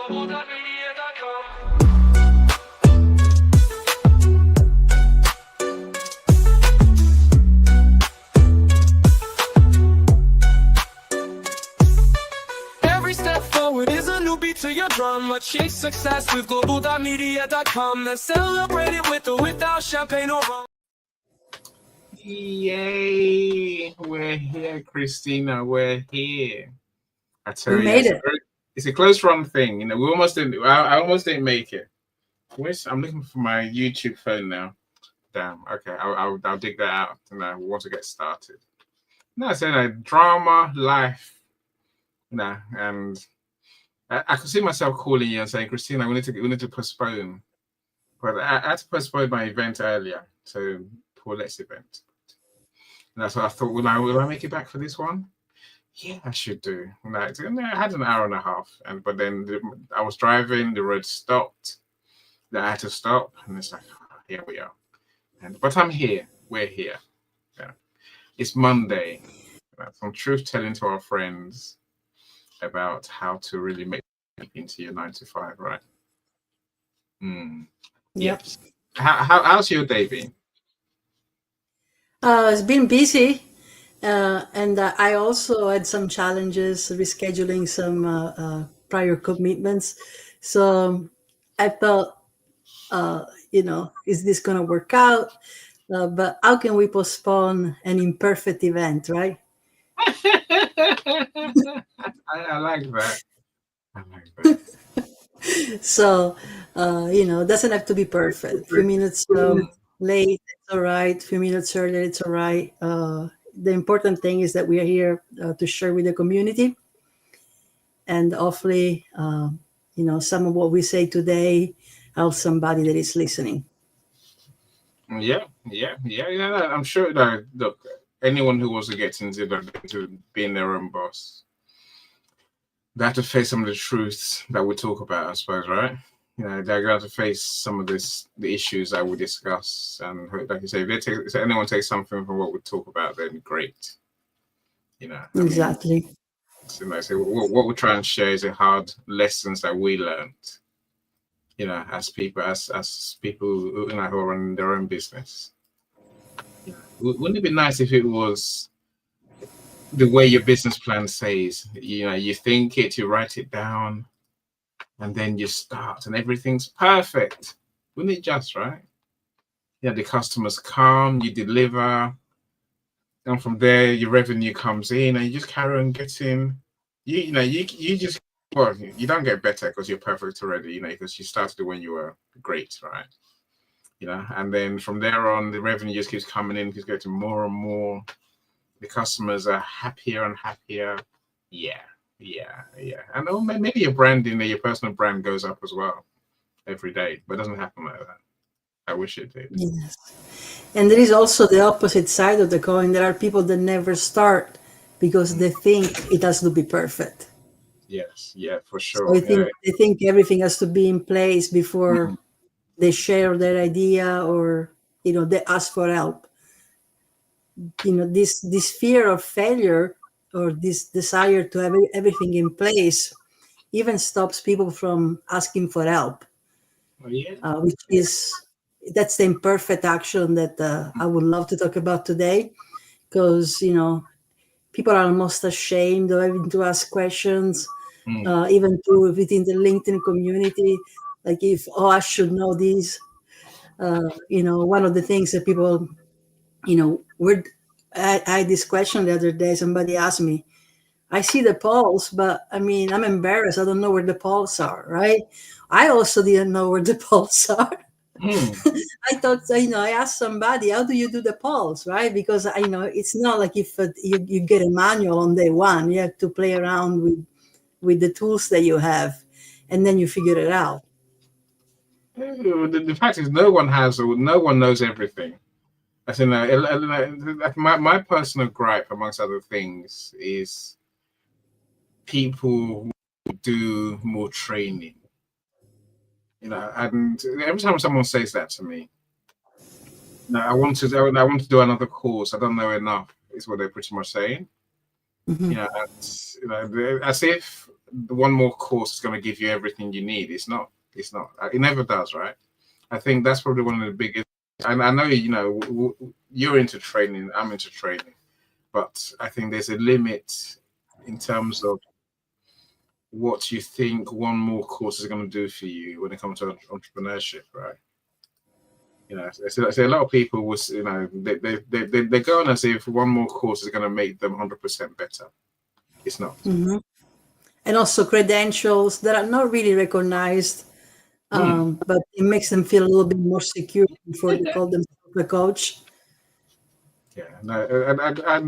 Global.Media.com. Every step forward is a new beat to your drum. Achieve success with Global.Media.com. Let's celebrate it with or without champagne or rum. Yay! We're here, Christina. We're here. I tell We you, made it. it's a close run thing. We almost didn't. I almost didn't make it. I'm looking for my YouTube phone now. Damn. Okay, I'll dig that out, and I want to get started. No, I said drama, life. And I could see myself calling you and saying, Christina, we need to postpone. But I had to postpone my event earlier, so Paulette's event. And that's what I thought. Will I make it back for this one? Yeah, I should do. I had an hour and a half, but then I was driving. The road stopped. Then I had to stop, and it's like, here we are. But I'm here. We're here. Yeah. It's Monday. Some truth telling to our friends about how to really make it into your 9 to 5, right? Yep. How's your day been? It's been busy, and I also had some challenges rescheduling some prior commitments. So I thought, is this going to work out? But how can we postpone an imperfect event, right? I like that. I like that. So, it doesn't have to be perfect. A few minutes late, it's all right. A few minutes earlier, it's all right. The important thing is that we are here to share with the community. And hopefully, some of what we say today helps somebody that is listening. Yeah. I'm sure that, look, anyone who wants to get into being their own boss, they have to face some of the truths that we talk about, I suppose, right? They're going to face some of the issues that we discuss, and like you say, if anyone takes something from what we talk about, then great. Exactly. So what we try and share is the hard lessons that we learned. As people who are running their own business. Wouldn't it be nice if it was the way your business plan says? You think it, you write it down, and then you start, and everything's perfect. Wouldn't it just, right? The customers come, you deliver, and from there your revenue comes in, and you just carry on getting. You just. Well, you don't get better because you're perfect already, because you started when you were great, right? And then from there on, the revenue just keeps coming in, keeps getting more and more. The customers are happier and happier. Yeah. And maybe your branding, your personal brand goes up as well every day, but it doesn't happen like that. I wish it did. Yes. And there is also the opposite side of the coin. There are people that never start because they think it has to be perfect. Yes, yeah, for sure. So they think everything has to be in place before they share their idea or they ask for help. This fear of failure or this desire to have everything in place even stops people from asking for help. That's the imperfect action that I would love to talk about today, because people are almost ashamed of having to ask questions. Even within the LinkedIn community, like I should know this. One of the things that people, I had this question the other day. Somebody asked me, I see the polls, but I'm embarrassed. I don't know where the polls are, right? I also didn't know where the polls are. I thought, I asked somebody, how do you do the polls, right? Because it's not like if you get a manual on day one. You have to play around with the tools that you have, and then you figure it out. The fact is, no one knows everything. I think my personal gripe, amongst other things, is people who do more training. And every time someone says that to me, I want to do another course. I don't know enough. Is what they're pretty much saying. Mm-hmm. As if one more course is going to give you everything you need. It's not. It's not. It never does, right? I think that's probably one of the biggest. And I know, you're into training. I'm into training, but I think there's a limit in terms of what you think one more course is going to do for you when it comes to entrepreneurship, right? So a lot of people was, they go on as if one more course is going to make them 100% better. It's not. Hmm. And also credentials that are not really recognized, but it makes them feel a little bit more secure before they call themselves a coach. Yeah, no,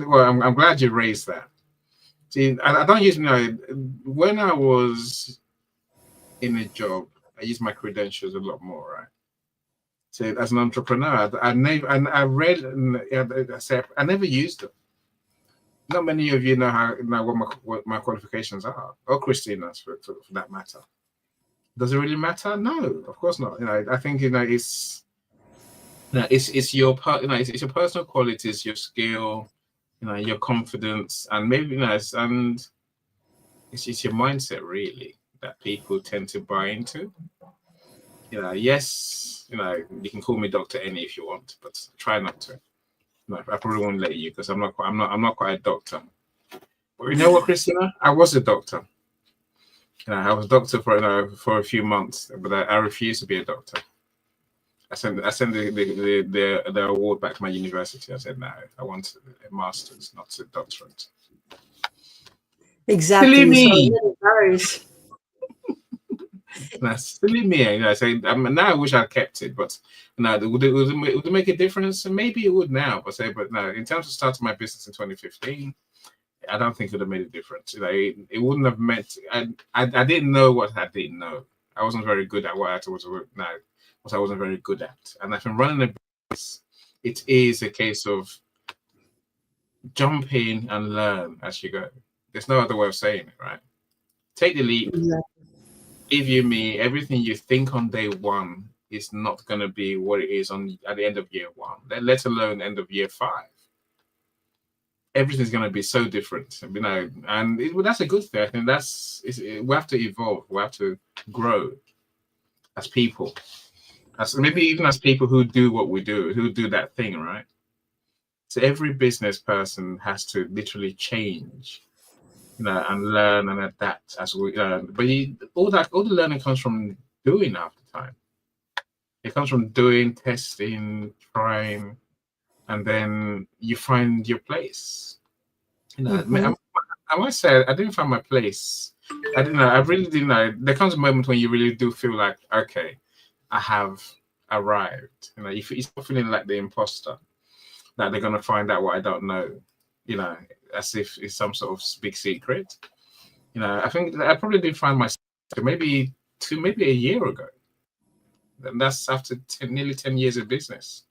well, I'm glad you raised that. See, I don't usually know when I was in a job, I use my credentials a lot more, right? So as an entrepreneur, I read and I said I never used them. Not many of you know what my qualifications are, or Christina's for that matter. Does it really matter? No, of course not. I think it's your part. It's your personal qualities, your skill, your confidence, and maybe and it's your mindset really that people tend to buy into. Yes, you can call me Dr. Any if you want, but try not to. No, I probably won't let you because I'm not quite a doctor. But you know what, Christina? I was a doctor. I was a doctor for a few months, but I refused to be a doctor. I sent the award back to my university. I said no, I want a master's, not a doctorate. Silly Exactly. So me. it varies. That's silly me. I say now I wish I'd kept it, but would it make a difference? Maybe it would now, but no. In terms of starting my business in 2015, I don't think it would have made a difference. It wouldn't have meant. I didn't know what I didn't know. I wasn't very good at what I was now. What I wasn't very good at, and I've been running a business. It is a case of jump in and learn as you go. There's no other way of saying it, right? Take the leap. Exactly. Give you me everything you think on day one is not going to be what it is at the end of year one. Let alone end of year 5. Everything's going to be so different, and that's a good thing. I think we have to evolve. We have to grow as people, maybe even as people who do what we do, who do that thing, right? So every business person has to literally change, and learn and adapt as we learn. But all the learning comes from doing half the time. It comes from doing, testing, trying, and then you find your place. Hmm. I must say, I didn't find my place. I didn't know. I really didn't know. There comes a moment when you really do feel like, okay, I have arrived. You start feeling like the imposter, that they're gonna find out what I don't know. As if it's some sort of big secret. I think I probably did find myself maybe a year ago. And that's after nearly 10 years of business,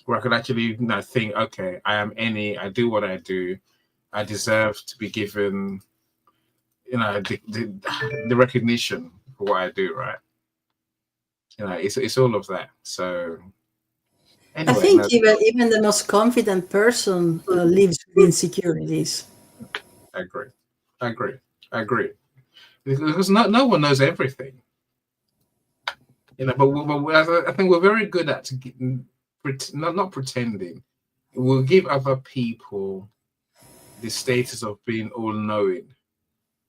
where I could actually think, okay, I am Any, I do what I do, I deserve to be given, the recognition for what I do, right? It's all of that. So I anyway, think no, even the most confident person lives with insecurities. I agree, I agree, I agree, because no one knows everything, but I think we're very good at not pretending. We'll give other people the status of being all knowing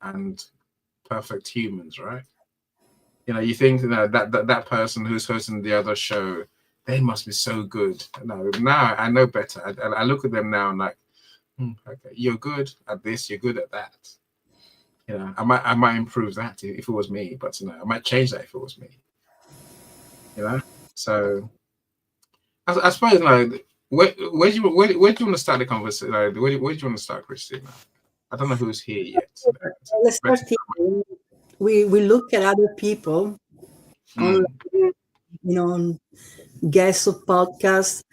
and perfect humans, right? You think that person who's hosting the other show, they must be so good. No, now I know better. I look at them now and like, okay, you're good at this, you're good at that. I might improve that if it was me, but I might change that if it was me. So I suppose where do you want to start the conversation? Where do you want to start, Christina? I don't know who's here yet. Let's start here. We look at other people on, Mm, on guests of podcasts,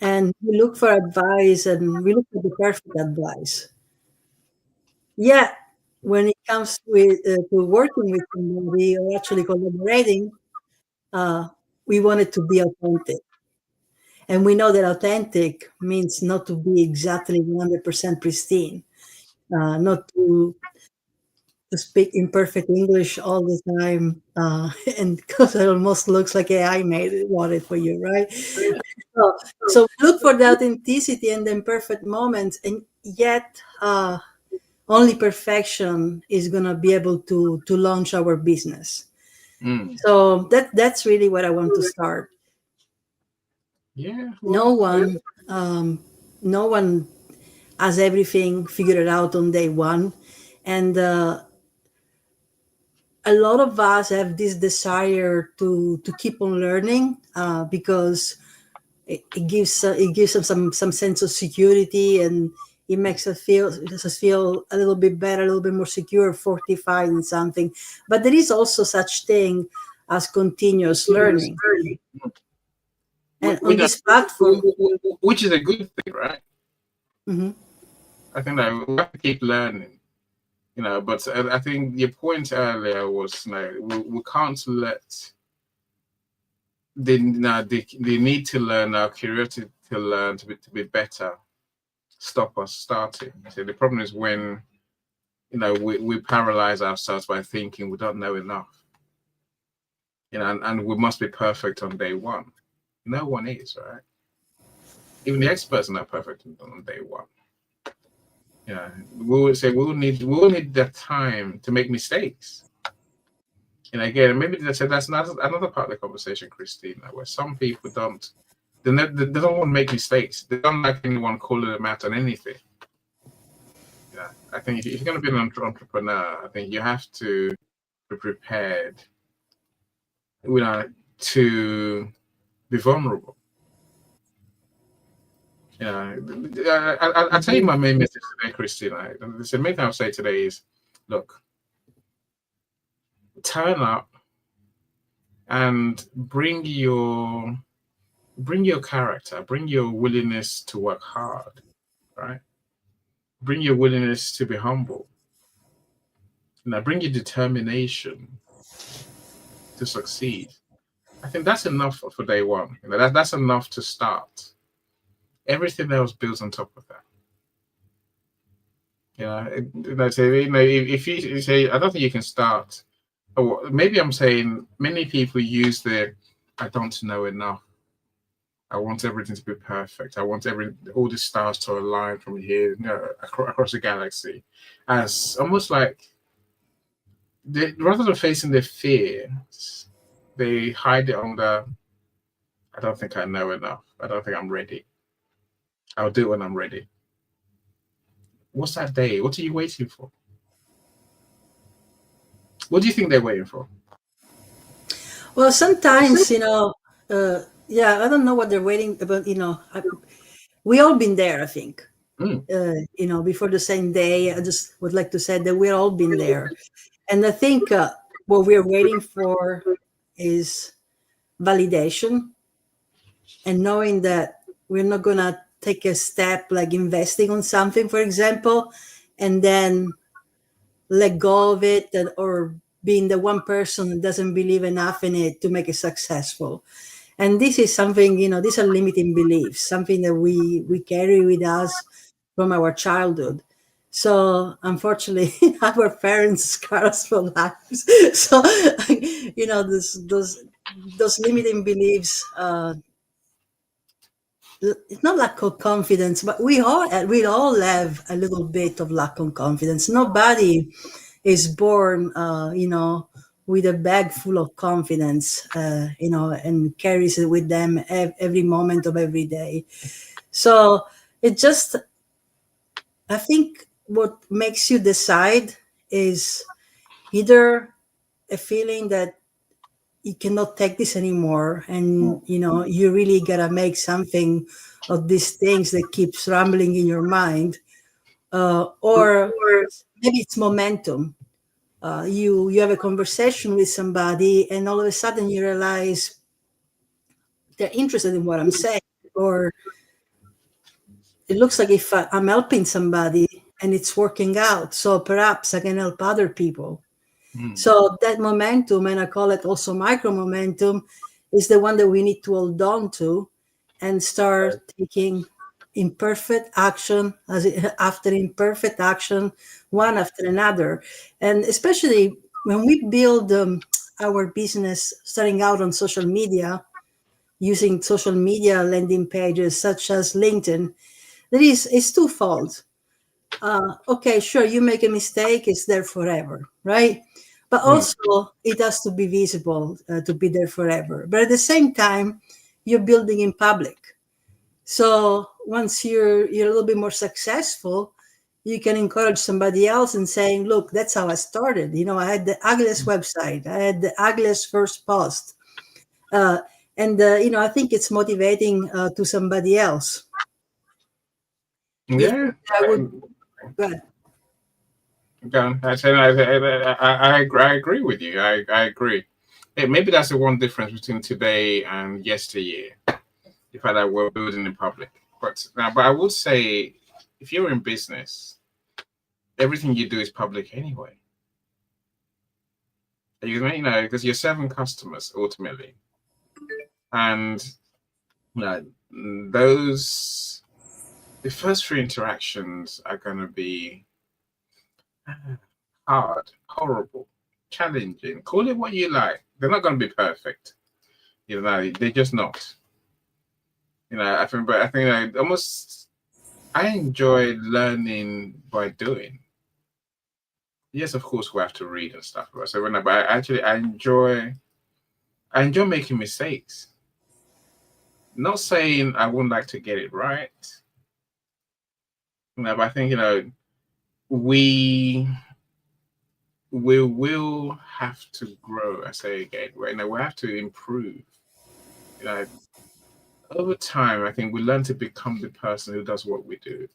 and we look for advice, and we look for the perfect advice. Yeah, when it comes to working with somebody or actually collaborating, uh, we want it to be authentic. And we know that authentic means not to be exactly 100% pristine, not to to speak imperfect English all the time, and because it almost looks like AI made it, wrote it for you, right? So, so look for the authenticity and the imperfect moments, and yet only perfection is gonna be able to launch our business. Mm. So that's really what I want to start. Yeah, No well, one, no one has everything figured out on day one, and a lot of us have this desire to keep on learning, because it gives us some sense of security, and it makes us feel a little bit better, a little bit more secure, fortified in something. But there is also such thing as continuous learning, and on which, this platform. which is a good thing, right? Mhm. I think that we have to keep learning, but I think your point earlier was, we can't let the need to learn, our curiosity to learn, to be better, stop us starting. So the problem is when, we paralyze ourselves by thinking we don't know enough, and we must be perfect on day one. No one is, right? Even the experts are not perfect on day one. We would say we will need the time to make mistakes. And again, maybe that's not another part of the conversation, Christina, where some people they don't want to make mistakes. They don't like anyone calling them out on anything. I think if you're going to be an entrepreneur, I think you have to be prepared, to be vulnerable. I'll tell you my main message today, Christina. The main thing I'll say today is, look, turn up and bring your character, bring your willingness to work hard, right? Bring your willingness to be humble. Bring your determination to succeed. I think that's enough for day one. That's enough to start. Everything else builds on top of that. If you say, I don't think you can start. Or maybe I'm saying many people use I don't know enough. I want everything to be perfect. I want all the stars to align from here, across the galaxy, as almost like rather than facing their fears, they hide it under, I don't think I know enough. I don't think I'm ready. I'll do it when I'm ready. What's that day? What are you waiting for? What do you think they're waiting for? Well, sometimes, yeah, I don't know what they're waiting, but we all been there, I think. Mm. Before the same day, I just would like to say that we've all been there. And I think what we're waiting for is validation, and knowing that we're not going to take a step like investing on something, for example, and then let go of it, or being the one person that doesn't believe enough in it to make it successful. And this is something, these are limiting beliefs, something that we carry with us from our childhood. So unfortunately, our parents scar us for life. So those limiting beliefs, it's not lack of confidence, but we all have a little bit of lack of confidence. Nobody is born, with a bag full of confidence, and carries it with them every moment of every day. So it just, I think what makes you decide is either a feeling that you cannot take this anymore, and you really gotta make something of these things that keeps rambling in your mind, or maybe it's momentum. You have a conversation with somebody, and all of a sudden you realize they're interested in what I'm saying, or it looks like if I'm helping somebody and it's working out, so perhaps I can help other people. Mm. So that momentum, and I call it also micro momentum, is the one that we need to hold on to and start taking imperfect action after imperfect action, one after another. And especially when we build our business starting out on social media, using social media landing pages such as LinkedIn, it's twofold. Okay, sure, you make a mistake, it's there forever, right? But Mm. also, it has to be visible to be there forever. But at the same time, you're building in public. So once you're a little bit more successful, you can encourage somebody else and saying, "Look, that's how I started. I had the ugliest website. I had the ugliest first post." Uh, and I think it's motivating to somebody else. If Yeah. I would, go ahead. I said I agree with you. I agree. Maybe that's the one difference between today and yesteryear. The fact that we're building in public. But I would say, if you're in business, everything you do is public anyway. Because you're serving customers ultimately, and those the first three interactions are going to be hard, horrible, challenging. Call it what you like. They're not going to be perfect. They're just not. I enjoy learning by doing. Yes, of course we have to read and stuff. So but I enjoy making mistakes. Not saying I wouldn't like to get it right. But I think we will have to grow. I say again, we have to improve. Over time, I think we learn to become the person who does what we do.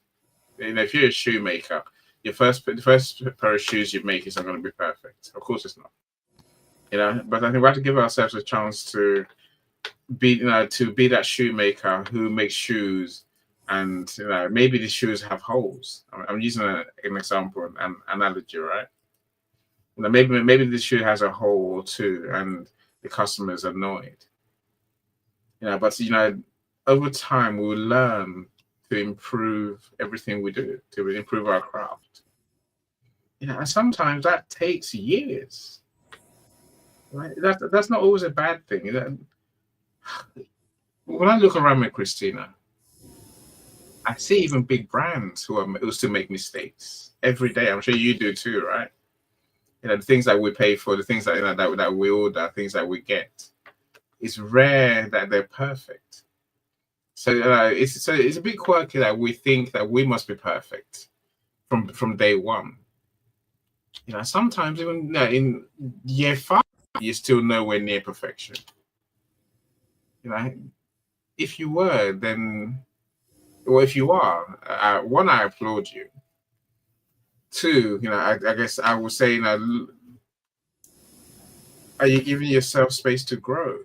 If you're a shoemaker, the first pair of shoes you make is not going to be perfect. Of course, it's not. But I think we have to give ourselves a chance to be that shoemaker who makes shoes, and maybe the shoes have holes. I'm using an example, an analogy, right? Maybe the shoe has a hole or two, and the customer is annoyed. But over time we'll learn to improve everything we do, to improve our craft. And sometimes that takes years. Right? That's not always a bad thing. When I look around me, Christina, I see even big brands who still make mistakes every day. I'm sure you do too, right? The things that we pay for, the things that we order, things that we get. It's rare that they're perfect. So it's a bit quirky that we think that we must be perfect from day one. Sometimes even in year 5, you're still nowhere near perfection. If you were, then, or if you are, one, I applaud you. Two, I guess I would say, are you giving yourself space to grow?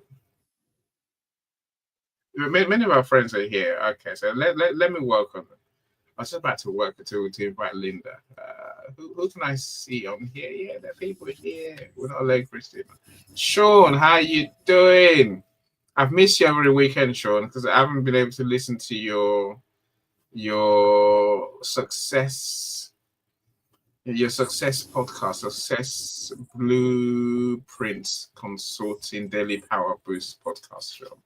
Many of our friends are here. Okay, so let me welcome them. I was about to work to invite Linda. Who can I see on here? Yeah, there are people here. We're not alone, Christina. Sean, how you doing? I've missed you every weekend, Sean, because I haven't been able to listen to your success podcast, Success Blueprints Consulting Daily Power Boost podcast show.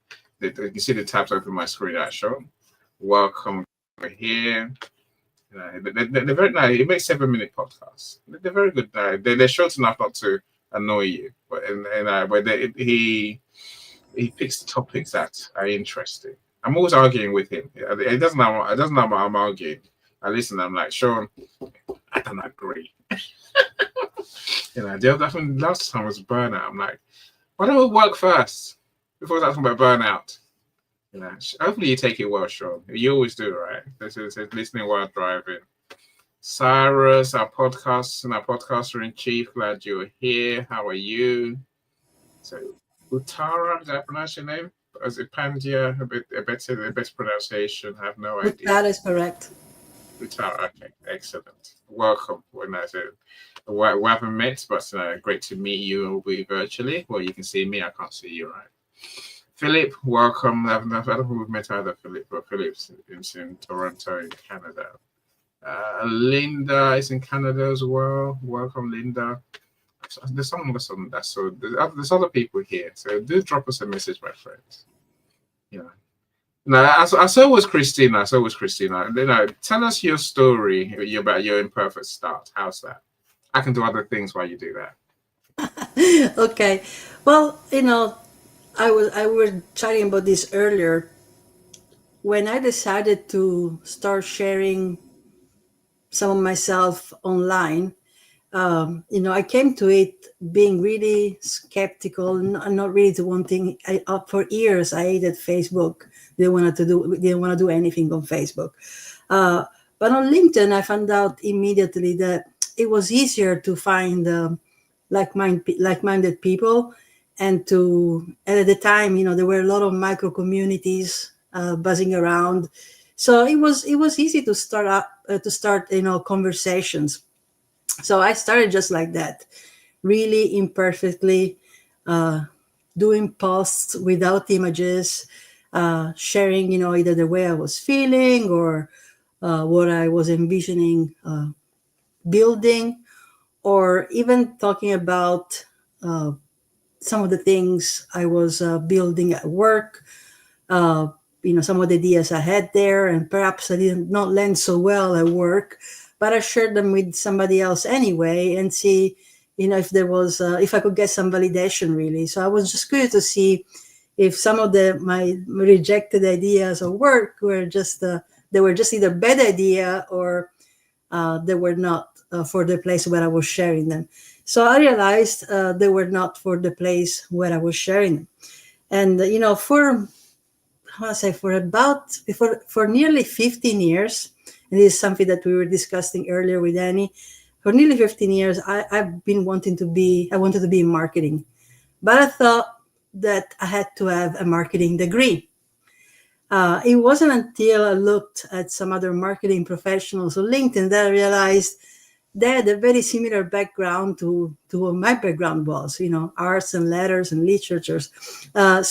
You can see the tabs open my screen at show. Welcome here. They're very nice. It makes 7-minute podcasts. They're very good. They're short enough not to annoy you, but he picks the topics that are interesting. I'm always arguing with him. It doesn't know what I'm arguing. I listen. I'm like, Sean, I don't agree. Last time was burnout. I'm like, why don't we work first before talking about burnout? Hopefully you take it well, Sean. You always do, right? This is listening while driving. Cyrus, our podcaster in chief. Glad you're here. How are you? So, Utara, did I pronounce your name? Is it Pandya? A better pronunciation. I have no idea. That is correct. Utara, okay, excellent. Welcome. When I said we haven't met, but great to meet you, albeit virtually. Well, you can see me. I can't see you, right? Philip, welcome. I don't think we've met either Philip, but Philip's in Toronto, in Canada. Linda is in Canada as well. Welcome, Linda. There's some that's so there's other people here. So do drop us a message, my friends. Yeah. Now, so was Christina. So was Christina. Tell us your story about your imperfect start. How's that? I can do other things while you do that. Okay. Well, I was chatting about this earlier. When I decided to start sharing some of myself online, I came to it being really skeptical, not really to wanting. For years, I hated Facebook. Didn't want to do anything on Facebook. Uh, but on LinkedIn, I found out immediately that it was easier to find like-minded people, and at the time, there were a lot of micro communities buzzing around, so it was easy to start conversations. So I started just like that, really imperfectly, uh, doing posts without images, sharing, either the way I was feeling or what I was envisioning building, or even talking about uh, some of the things I was building at work. Uh, some of the ideas I had there, and perhaps I didn't not land so well at work, but I shared them with somebody else anyway, and see, if there was, if I could get some validation, really. So I was just curious to see if some of my rejected ideas of work were just they were just either bad idea, or they were not for the place where I was sharing them. So I realized they were not for the place where I was sharing them. And for how I say for about for nearly 15 years, and this is something that we were discussing earlier with Annie. For nearly 15 years, I've been I wanted to be in marketing, but I thought that I had to have a marketing degree. It wasn't until I looked at some other marketing professionals on LinkedIn that I realized they had a very similar background to what my background was, arts and letters and literatures. And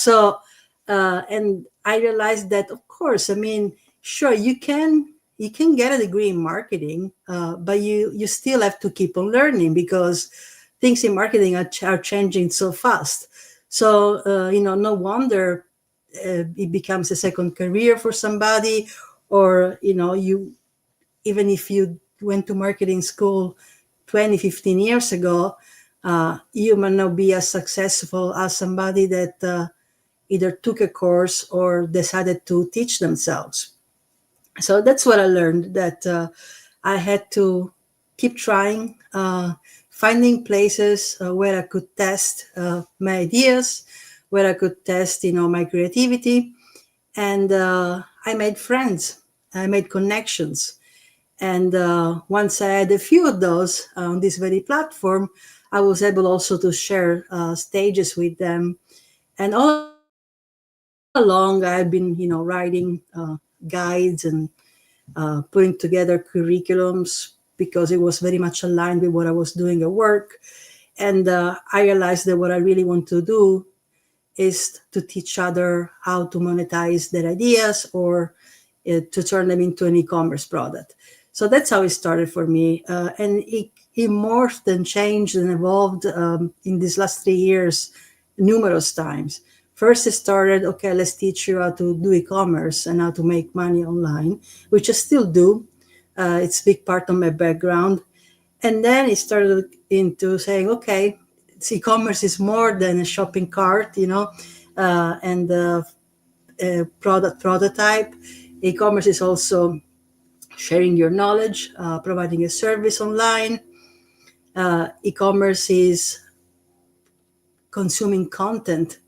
I realized that, of course, I mean, sure, you can get a degree in marketing, but you still have to keep on learning, because things in marketing are changing so fast. So, no wonder it becomes a second career for somebody, or you even if you went to marketing school 20, 15 years ago, you might not be as successful as somebody that either took a course or decided to teach themselves. So that's what I learned, that I had to keep trying, finding places where I could test my ideas, where I could test, my creativity. And I made friends, I made connections. And once I had a few of those on this very platform, I was able also to share stages with them. And all along, I've been, writing guides and putting together curriculums, because it was very much aligned with what I was doing at work. And I realized that what I really want to do is to teach other how to monetize their ideas, or to turn them into an e-commerce product. So that's how it started for me, and it morphed and changed and evolved in these last 3 years numerous times. First, it started, okay, let's teach you how to do e-commerce and how to make money online, which I still do. It's a big part of my background. And then it started into saying, okay, e-commerce is more than a shopping cart, and a product prototype. E-commerce is also sharing your knowledge, providing a service online. E-commerce is consuming content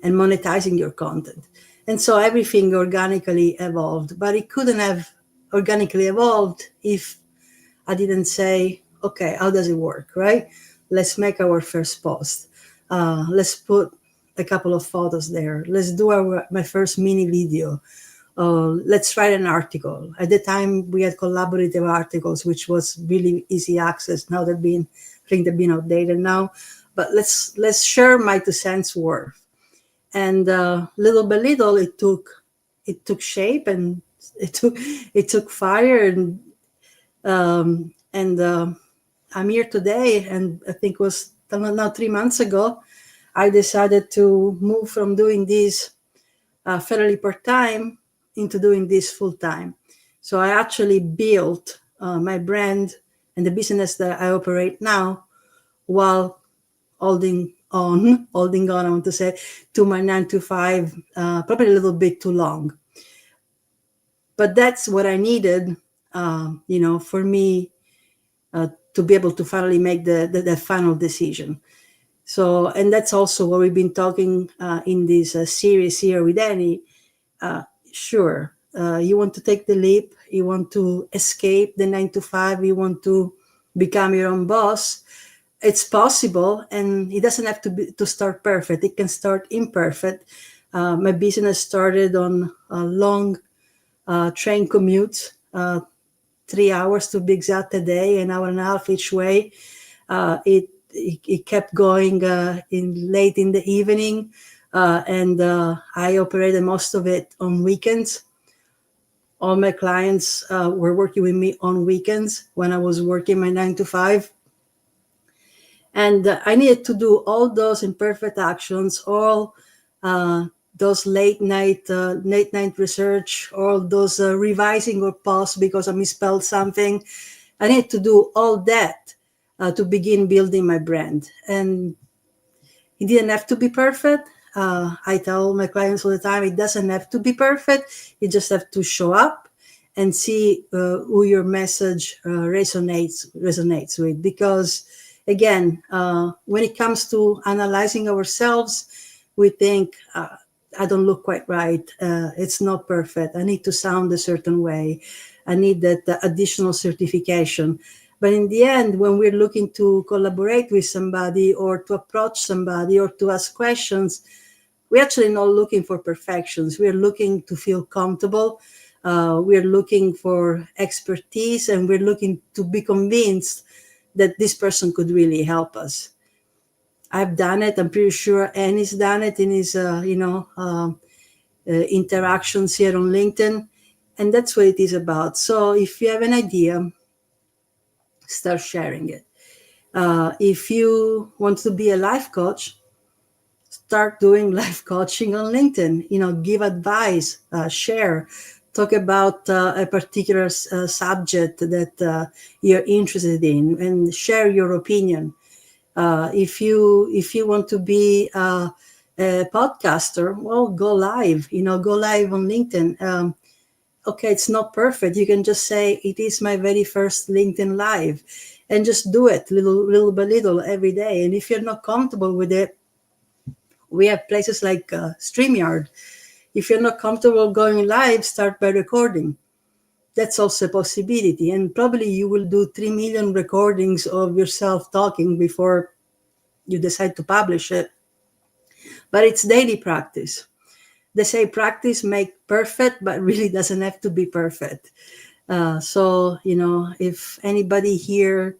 and monetizing your content. And so everything organically evolved, but it couldn't have organically evolved if I didn't say, okay, how does it work, right? Let's make our first post. Let's put a couple of photos there. Let's do my first mini video. Let's write an article. At the time, we had collaborative articles, which was really easy access. Now I think they've been outdated now. But let's share my 2 cents worth. And little by little, it took shape, and it took fire, and I'm here today. And I think it was now 3 months ago, I decided to move from doing this fairly part time into doing this full time. So I actually built my brand and the business that I operate now while holding on, I want to say, to my 9 to 5, probably a little bit too long. But that's what I needed, for me to be able to finally make the final decision. So, and that's also what we've been talking in this series here with Annie. Sure, you want to take the leap, you want to escape the 9 to 5, you want to become your own boss. It's possible, and it doesn't have to start perfect. It can start imperfect. My business started on a long train commute, 3 hours to be exact a day, an hour and a half each way. It kept going in late in the evening, and I operated most of it on weekends. All my clients were working with me on weekends when I was working my 9 to 5. And I needed to do all those imperfect actions, all those late night research, all those revising or pause because I misspelled something. I needed to do all that to begin building my brand. And it didn't have to be perfect. I tell my clients all the time, it doesn't have to be perfect. You just have to show up and see who your message resonates with. Because again, when it comes to analyzing ourselves, we think, I don't look quite right. It's not perfect. I need to sound a certain way. I need that additional certification. But in the end, when we're looking to collaborate with somebody or to approach somebody or to ask questions, we're actually not looking for perfections. We're looking to feel comfortable. We're looking for expertise, and we're looking to be convinced that this person could really help us. I've done it. I'm pretty sure Annie's done it in his, interactions here on LinkedIn. And that's what it is about. So if you have an idea, start sharing it. If you want to be a life coach, start doing life coaching on LinkedIn. Give advice, share, talk about a particular subject that you're interested in, and share your opinion. If you want to be a podcaster, well, go live. Go live on LinkedIn. Okay, it's not perfect. You can just say it is my very first LinkedIn live, and just do it little by little every day. And if you're not comfortable with it, we have places like StreamYard. If you're not comfortable going live, start by recording. That's also a possibility. And probably you will do 3 million recordings of yourself talking before you decide to publish it. But it's daily practice. They say practice make perfect, but really doesn't have to be perfect. So, if anybody here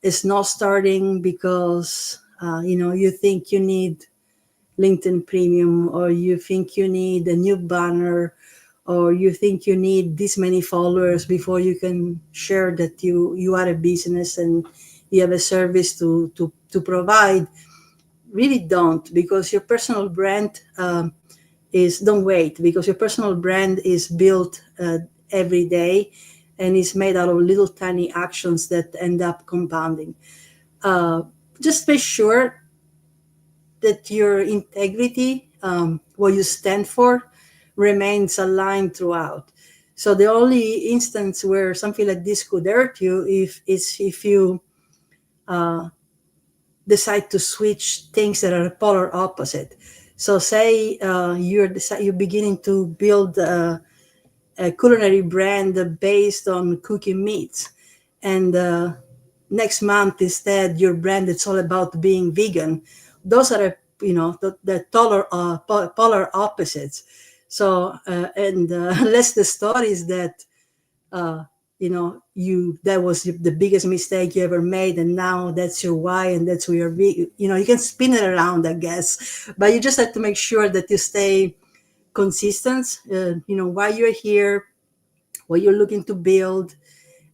is not starting because, you think you need LinkedIn Premium, or you think you need a new banner, or you think you need this many followers before you can share that you are a business and you have a service to provide, really don't, because your personal brand don't wait, because your personal brand is built every day, and is made out of little tiny actions that end up compounding. Just make sure that your integrity, what you stand for, remains aligned throughout. So the only instance where something like this could hurt you if you decide to switch things that are polar opposite. So say you're beginning to build a culinary brand based on cooking meats, and next month instead your brand it's all about being vegan. Those are the polar opposites. So and unless the stories that that was the biggest mistake you ever made, and now that's your why, and that's where you can spin it around, I guess. But you just have to make sure that you stay consistent, why you're here, what you're looking to build.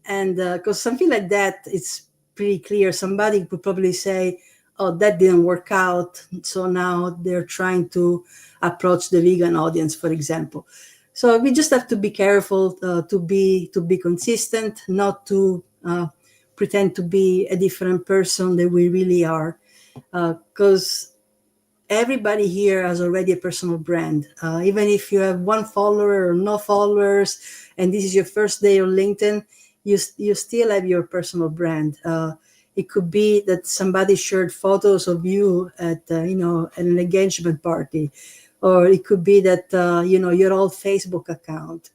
And because something like that, it's pretty clear. Somebody could probably say, oh, that didn't work out, so now they're trying to approach the vegan audience, for example. So we just have to be careful, to be consistent, not to pretend to be a different person that we really are, because everybody here has already a personal brand. Even if you have one follower or no followers, and this is your first day on LinkedIn, you still have your personal brand. It could be that somebody shared photos of you at an engagement party, or it could be that your old Facebook account,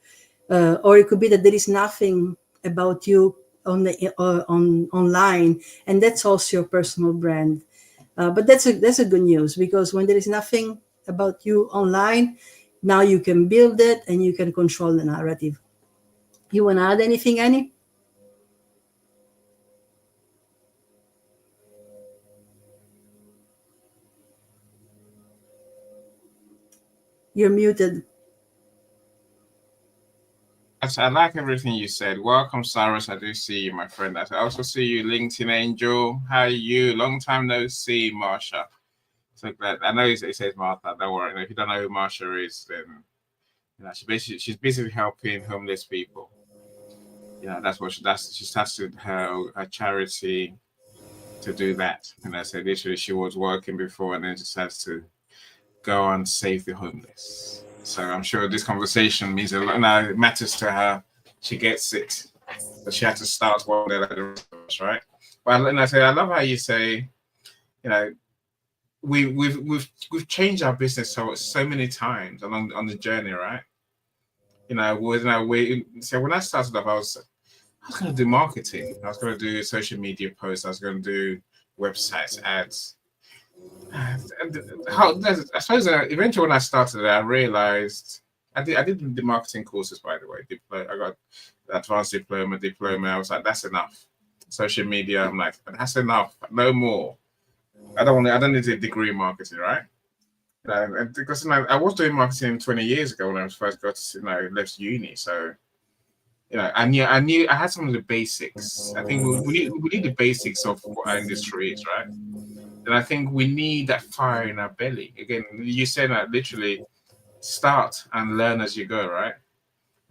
or it could be that there is nothing about you on online, and that's also your personal brand. But that's a good news, because when there is nothing about you online, now you can build it and you can control the narrative. You want to add anything, Annie? You're muted. I like everything you said. Welcome, Cyrus. I do see you, my friend. I also see you, LinkedIn Angel. How are you? Long time no see, Marsha. So glad. I know it says Martha. Don't worry. If you don't know who Marsha is, then she's basically helping homeless people. That's what she started her charity to do that. And I said literally she was working before and then decides to go and save the homeless. So I'm sure this conversation means a lot. Now it matters to her. She gets it. But she had to start one day like the rest of us, right? But and I say I love how you say, we've changed our business so many times on the journey, right? So when I started off, I was going to do marketing. I was going to do social media posts. I was going to do websites, ads. I suppose eventually when I started, I realized I did the marketing courses, by the way. I got advanced diploma. I was like, that's enough. Social media, I'm like, that's enough. No more. I don't need a degree in marketing, right? Because I was doing marketing 20 years ago when I first left uni. So I knew I had some of the basics. I think we need the basics of what our industry is, right? And I think we need that fire in our belly. Again, you said that literally start and learn as you go, right?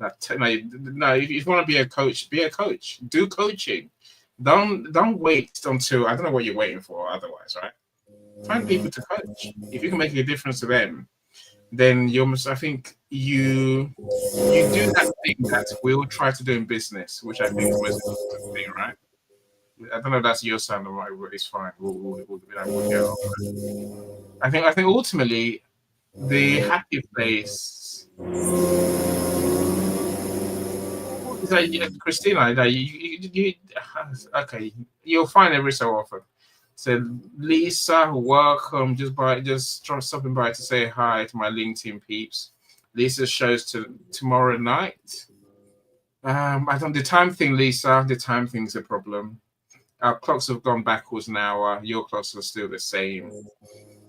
If you want to be a coach, be a coach. Do coaching. Don't wait until I don't know what you're waiting for otherwise, right? Find people to coach. If you can make a difference to them, then I think you do that thing that we all try to do in business, which I think is the most important thing, right? I don't know if that's your sound or right, but it's fine. We'll get on. I think ultimately the happy place is like Christina. Okay, you'll find every so often. So Lisa, welcome. Just stopping by to say hi to my LinkedIn peeps. Lisa shows tomorrow night. I don't the time thing, Lisa. The time thing's a problem. Our clocks have gone backwards an hour. Your clocks are still the same.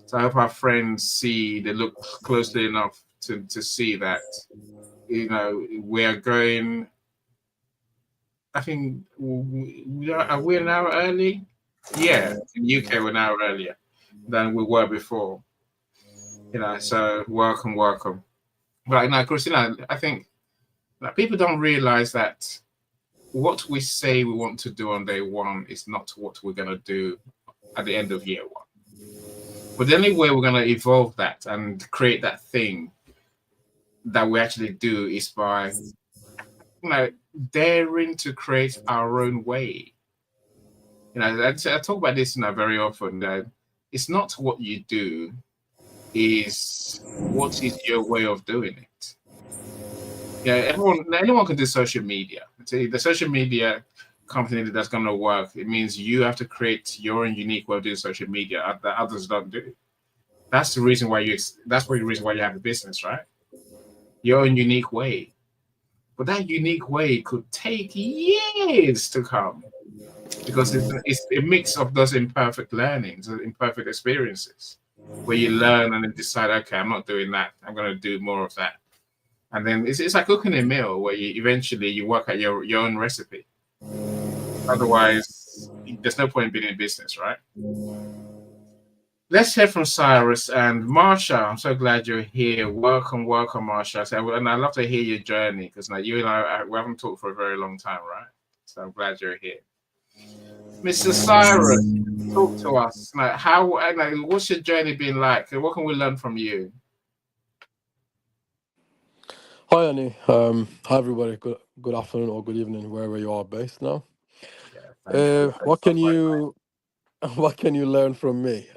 So I hope our friends they look closely enough to see that, we are going. I think are we an hour early? Yeah, in UK we're an hour earlier than we were before. So welcome. But now, Christina, I think that people don't realize that what we say we want to do on day one is not what we're going to do at the end of year one. But the only way we're going to evolve that and create that thing that we actually do is by, daring to create our own way. I talk about this very often, that it's not what you do, is what is your way of doing it. Anyone can do social media. The social media company that's going to work, it means you have to create your own unique way of doing social media that others don't do. That's the reason why you have a business, right? Your own unique way. but that unique way could take years to come because it's a mix of those imperfect learnings, imperfect experiences, where you learn and then decide, okay, I'm not doing that. I'm going to do more of that. And then it's like cooking a meal where you eventually you work out your own recipe. Otherwise, there's no point being in business, right? Let's hear from Cyrus and Marsha. I'm so glad you're here. Welcome, welcome, Marsha. And I'd love to hear your journey because now you and I we haven't talked for a very long time, right? So I'm glad you're here. Mr. Cyrus, talk to us. Like, what's your journey been like? What can we learn from you? Hi, Annie. Hi, everybody. Good afternoon or good evening, wherever you are based now. Yeah, thank you. What can you what can you learn from me?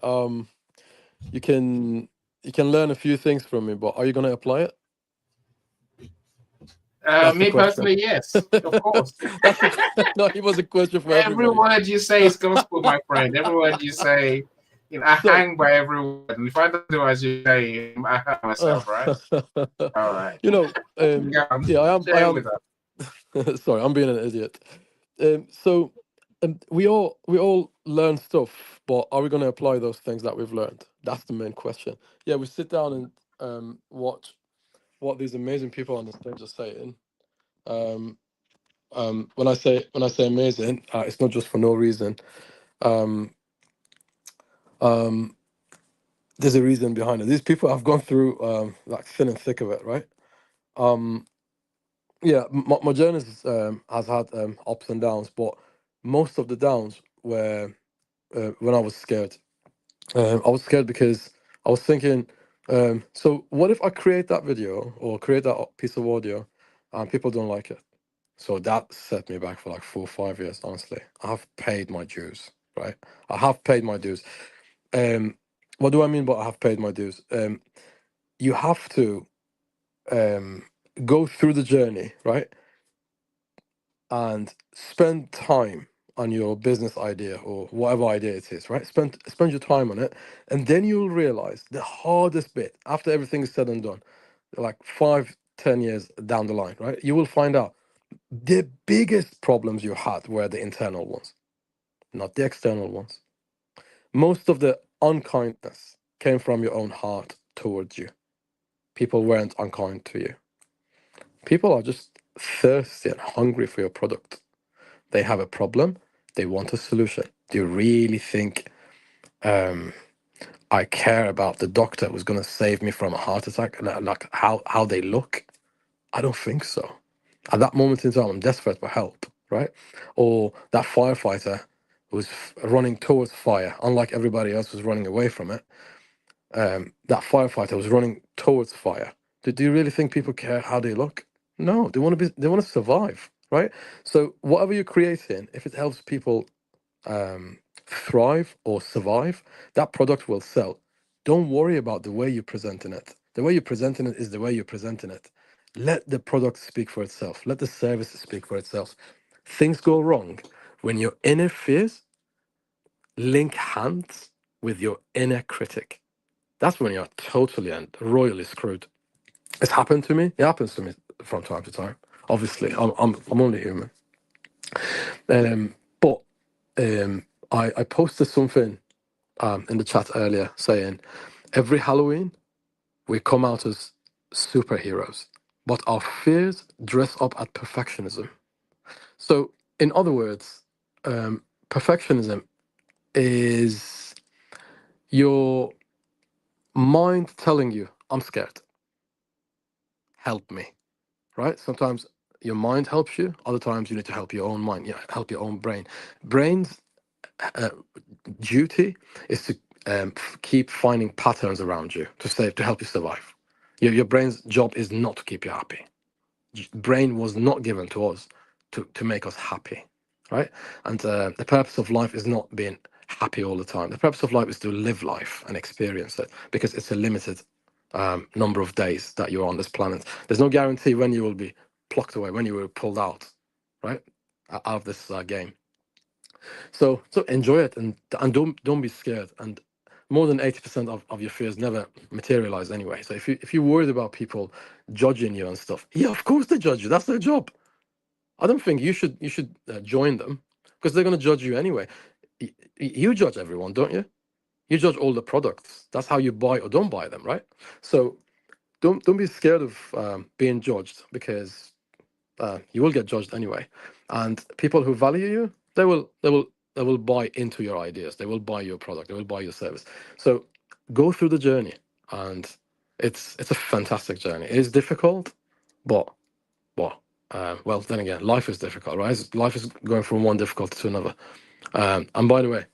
You can you can learn a few things from me, but are you going to apply it? That's the Me question. personally, yes, of course. No. It was a question for Every everybody. word you say is gospel, my friend. Every word you say, I So, hang by every word. And if I don't do as you say, I hurt myself, right? All right. you know, Go on. yeah, I Share it am. with us. Sorry, I'm being an idiot. So, we all learn stuff, but are we going to apply those things that we've learned? That's the main question. Yeah, we sit down and watch what these amazing people on the stage are saying. Um, when I say amazing, it's not just for no reason. Um, um, there's a reason behind it. These people have gone through like thin and thick of it, right? Um, yeah, my journey has had ups and downs, but most of the downs were when I was scared. I was scared because I was thinking, so what if I create that video or create that piece of audio and people don't like it? So that set me back for like 4 or 5 years, honestly. I've paid my dues, right? I have paid my dues. Um, what do I mean by I have paid my dues? You have to um, go through the journey, right? And spend time on your business idea or whatever idea it is, right? Spend your time on it, and then you'll realize the hardest bit after everything is said and done, like 5, 10 years down the line, right? You will find out the biggest problems you had were the internal ones, not the external ones. Most of the unkindness came from your own heart towards you. People weren't unkind to you. People are just thirsty and hungry for your product. They have a problem. They want a solution. Do you really think um, I care about the doctor who's going to save me from a heart attack? Like how they look? I don't think so. At that moment in time, I'm desperate for help, right? Or that firefighter who's running towards fire, unlike everybody else who's running away from it. That firefighter was running towards fire. Do you really think people care how they look? No, they want to survive, right? So whatever you're creating, if it helps people thrive or survive, that product will sell. Don't worry about the way you're presenting it. The way you're presenting it is the way you're presenting it. Let the product speak for itself. Let the service speak for itself. Things go wrong when your inner fears link hands with your inner critic. That's when you're totally and royally screwed. It's happened to me. It happens to me from time to time. Obviously, I'm only human. But I posted something in the chat earlier saying every Halloween we come out as superheroes, but our fears dress up at perfectionism. So, in other words, perfectionism is your mind telling you, "I'm scared. Help me." Right? Sometimes your mind helps you. Other times you need to help your own mind. Yeah, help your own brain. Brain's uh, duty is to keep finding patterns around you to help you survive. Your brain's job is not to keep you happy. Brain was not given to us to make us happy, right? And the purpose of life is not being happy all the time. The purpose of life is to live life and experience it because it's a limited number of days that you're on this planet. There's no guarantee when you will be plucked away, when you will be pulled out, right, out of this game. So enjoy it and don't be scared. And more than 80% of your fears never materialize anyway. So if you're worried about people judging you and stuff, yeah, of course they judge you. That's their job. I don't think you should join them, because they're going to judge you anyway. You judge everyone, don't you? You judge all the products. That's how you buy or don't buy them, right? So don't be scared of being judged, because you will get judged anyway. And people who value you, they will buy into your ideas. They will buy your product. They will buy your service. So go through the journey, and it's a fantastic journey. It is difficult, but well, then again, life is difficult, right? Life is going from one difficulty to another. And by the way,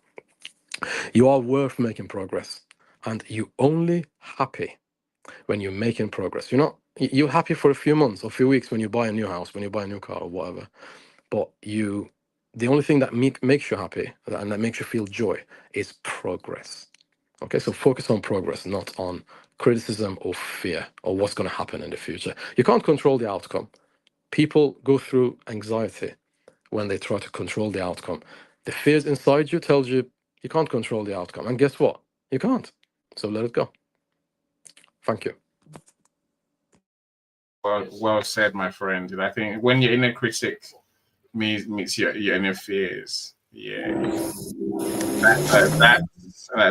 you are worth making progress, and you only happy when you're making progress. You're happy for a few months or a few weeks when you buy a new house, when you buy a new car or whatever. But the only thing that makes you happy and that makes you feel joy is progress. Okay, so focus on progress, not on criticism or fear or what's going to happen in the future. You can't control the outcome. People go through anxiety when they try to control the outcome. The fears inside you tells you you can't control the outcome, and guess what? You can't. So let it go. Thank you. Well said, my friend. And I think when your inner critic meets your inner fears, yeah,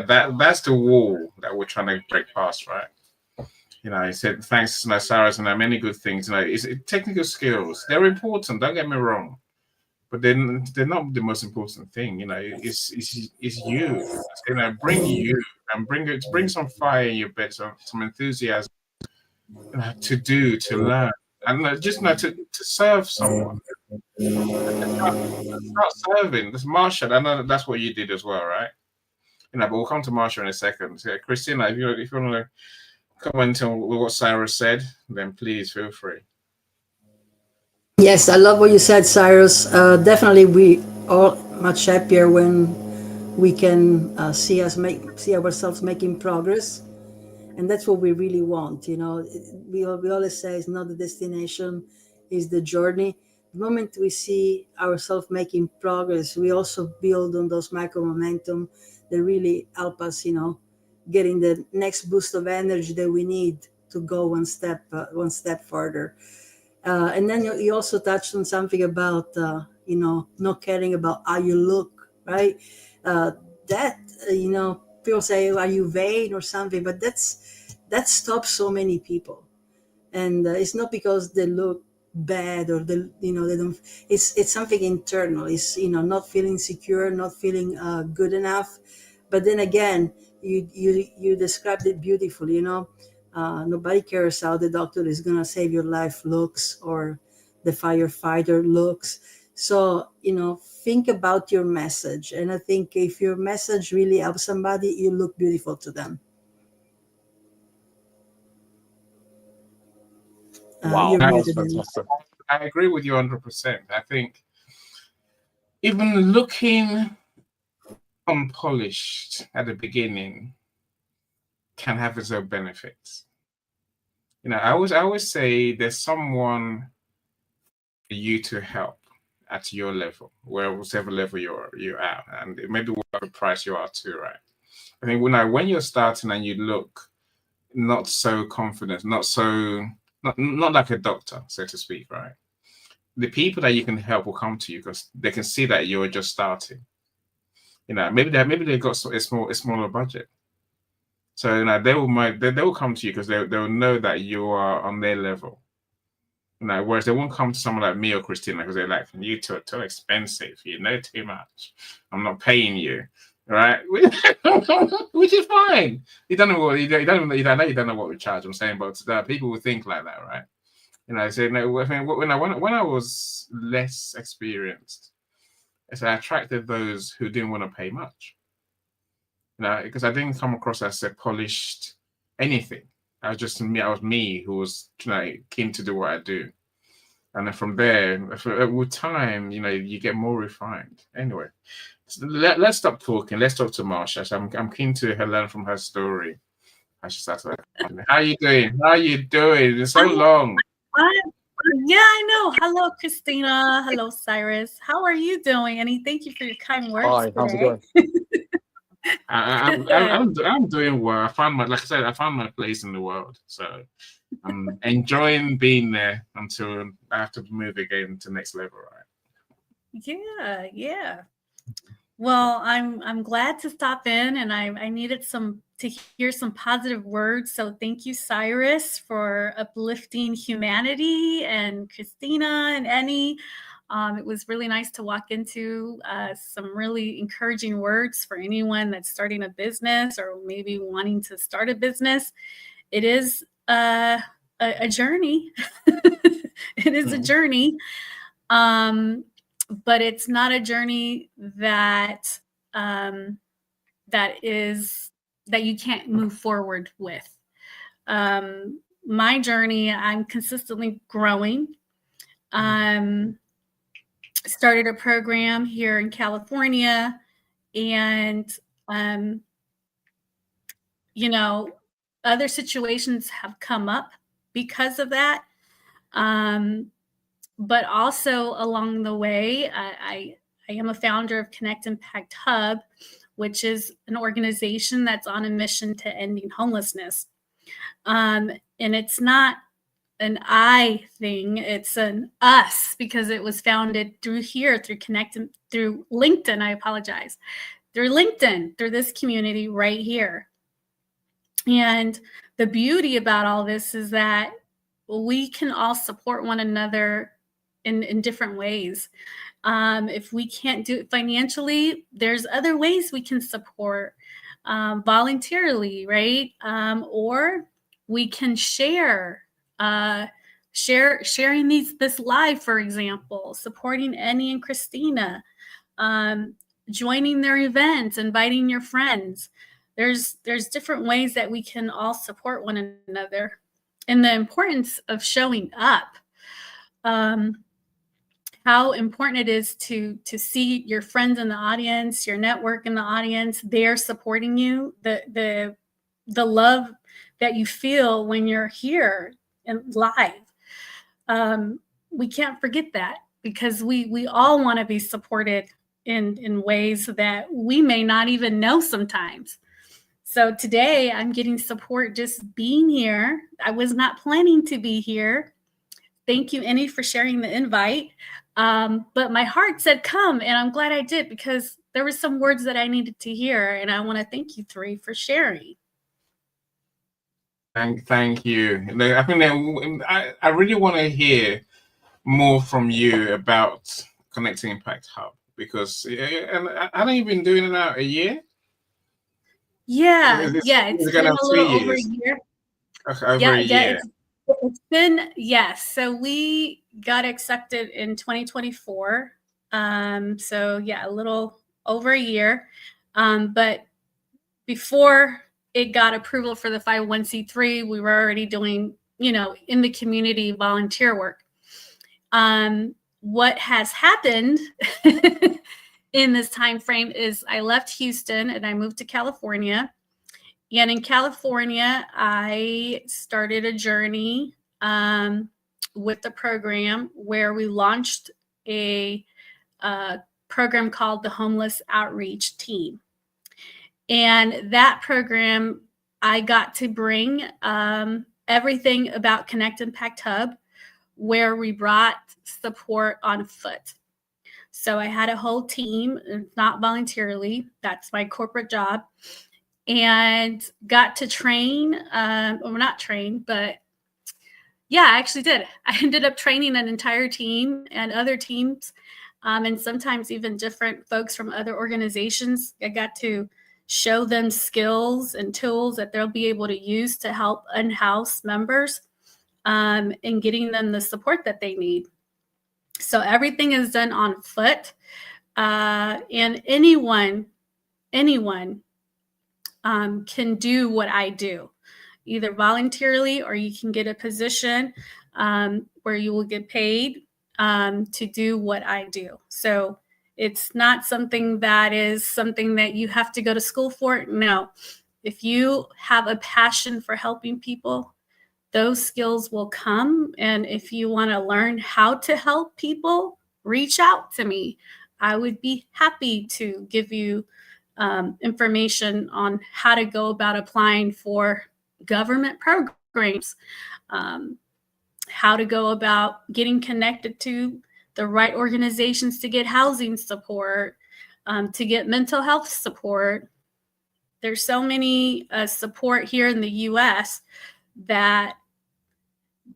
that's the wall that we're trying to break past, right? I said thanks to Cyrus and many good things. Technical skills, they're important. Don't get me wrong, but they're not the most important thing. It's you. Bring you and bring some fire in your bed, some enthusiasm to learn, and just to serve someone. Start serving. This Marsha, I know that's what you did as well, right? But we'll come to Marsha in a second. So, Christina, if you want to comment on what Cyrus said, then please feel free. Yes, I love what you said, Cyrus. Definitely, we all much happier when we can see ourselves making progress, and that's what we really want. We always say it's not the destination, it's the journey. The moment we see ourselves making progress, we also build on those micro momentum that really help us, getting the next boost of energy that we need to go one step further. And then you also touched on something about not caring about how you look, right? uh, that people say, are you vain or something? But that stops so many people. And it's not because they look bad or they don't. It's something internal. It's not feeling secure, not feeling good enough. But then again, you described it beautifully. Nobody cares how the doctor is going to save your life looks, or the firefighter looks. So think about your message, and I think if your message really helps somebody, you look beautiful to them. Wow, You're that was muted. In. fantastic. I agree with you 100%. I think even looking unpolished at the beginning can have its own benefits. I always say there's someone for you to help at your level, whatever level you're at, and maybe whatever price you are too, right? I think when you're starting and you look not so confident, not like a doctor, so to speak, right? The people that you can help will come to you because they can see that you're just starting. Maybe they got a smaller budget, so they will come to you because they'll know that you are on their level. Whereas they won't come to someone like me or Christina because they're like, you too expensive. You know too much. I'm not paying you, right? Which is fine. You don't know what you don't know what we charge. I'm saying, but people will think like that, right? So no, I mean, when I was less experienced, so I attracted those who didn't want to pay much. Because I didn't come across as a polished anything. I was just me. I was me who was keen to do what I do. And then from there, with time, you get more refined. Anyway, so let's stop talking. Let's talk to Marsha. So I'm keen to learn from her story. I should start. How are you doing? How are you doing? It's so long. Yeah, I know. Hello, Christina. Hello, Cyrus. How are you doing? And thank you for your kind words Hi, today. how's it going? I'm doing well. Like I said, I found my place in the world. So I'm enjoying being there until I have to move again to next level, right? Yeah, yeah. Well, I'm glad to stop in, and I needed to hear some positive words. So thank you, Cyrus, for uplifting humanity, and Christina and Annie. It was really nice to walk into some really encouraging words for anyone that's starting a business or maybe wanting to start a business. It is a journey. It is a journey. But it's not a journey that that you can't move forward with. My journey, I'm consistently growing. Started a program here in California, and you know, other situations have come up because of that. But also along the way, I am a founder of Connect Impact Hub, which is an organization that's on a mission to ending homelessness. And it's not an I thing, it's an us, because it was founded through through LinkedIn. I apologize. Through LinkedIn, through this community right here. And the beauty about all this is that we can all support one another in different ways. If we can't do it financially, there's other ways we can support voluntarily, right? Or we can sharing this live, for example, supporting Annie and Christina, joining their events, inviting your friends. There's different ways that we can all support one another, and the importance of showing up. How important it is to see your friends in the audience, your network in the audience, they're supporting you. The love that you feel when you're here and live. We can't forget that, because we all want to be supported in ways that we may not even know sometimes. So today I'm getting support just being here. I was not planning to be here. Thank you, Annie, for sharing the invite. But my heart said come, and I'm glad I did, because there were some words that I needed to hear, and I want to thank you three for sharing. Thank you. I think I really want to hear more from you about Connecting Impact Hub, because and haven't you been doing it now a year? Yeah, It's been gonna a be 3 little over a years. year. Over a year. It's been, yes. So we got accepted in 2024. So yeah, a little over a year. But before it got approval for the 501c3, we were already doing, in the community volunteer work. What has happened in this time frame is I left Houston and I moved to California. And in California, I started a journey with the program where we launched a program called the Homeless Outreach Team. And that program, I got to bring everything about Connect Impact Hub, where we brought support on foot. So I had a whole team, not voluntarily, that's my corporate job, and got to train, or not train, but yeah, I actually did. I ended up training an entire team and other teams, and sometimes even different folks from other organizations. I got to show them skills and tools that they'll be able to use to help unhoused members, and getting them the support that they need. So everything is done on foot, and anyone can do what I do, either voluntarily, or you can get a position where you will get paid to do what I do. So it's not something that you have to go to school for. No, if you have a passion for helping people, those skills will come. And if you want to learn how to help people, reach out to me. I would be happy to give you information on how to go about applying for government programs, how to go about getting connected to the right organizations to get housing support, to get mental health support. There's so many support here in the US that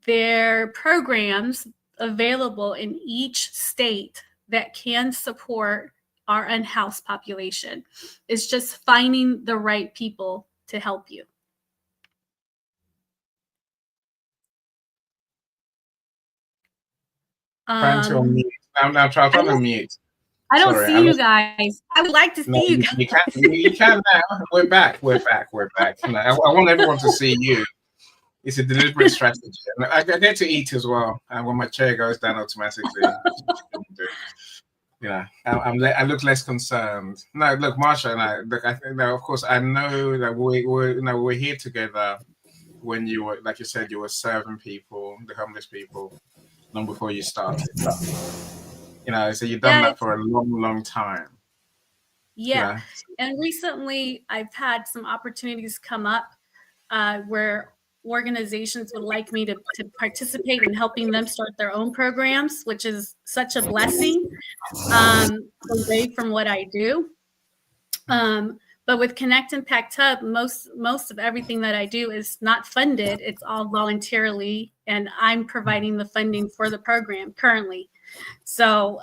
there are programs available in each state that can support our unhoused population. It's just finding the right people to help you. Trying to unmute. I'm trying to unmute. I don't Sorry, see you guys. I would like to no, see you guys. you can now. We're back. You know, I want everyone to see you. It's a deliberate strategy. And I get to eat as well, and when my chair goes down automatically, you know, I look less concerned. No, look, Marsha and I look. I think now, of course, I know that we're here together. When you were, like you said, you were serving people, the homeless people, long before you started. You know, so you've done that for a long time. Yeah. And recently I've had some opportunities come up where organizations would like me to participate in helping them start their own programs, which is such a blessing away from what I do. But with Connect Impact Hub, most of everything that I do is not funded. It's all voluntarily, and I'm providing the funding for the program currently. So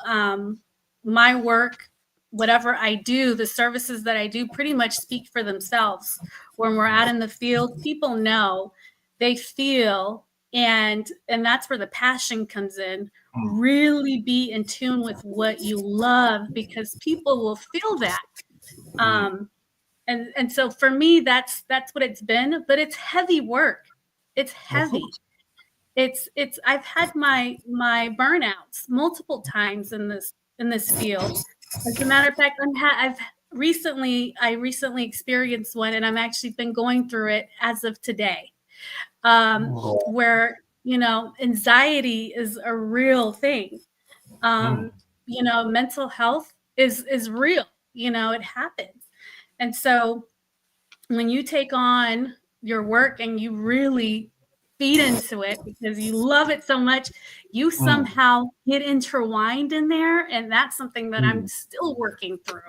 my work, whatever I do, the services that I do pretty much speak for themselves. When we're out in the field, people know, they feel, and that's where the passion comes in. Really be in tune with what you love, because people will feel that. And so for me, that's what it's been, but it's heavy work. It's heavy. It's I've had my burnouts multiple times in this field. As a matter of fact, I recently experienced one, and I'm actually been going through it as of today, where, you know, anxiety is a real thing. You know, mental health is real. You know, it happens. And so when you take on your work and you really feed into it because you love it so much, you somehow get intertwined in there, and that's something that I'm still working through.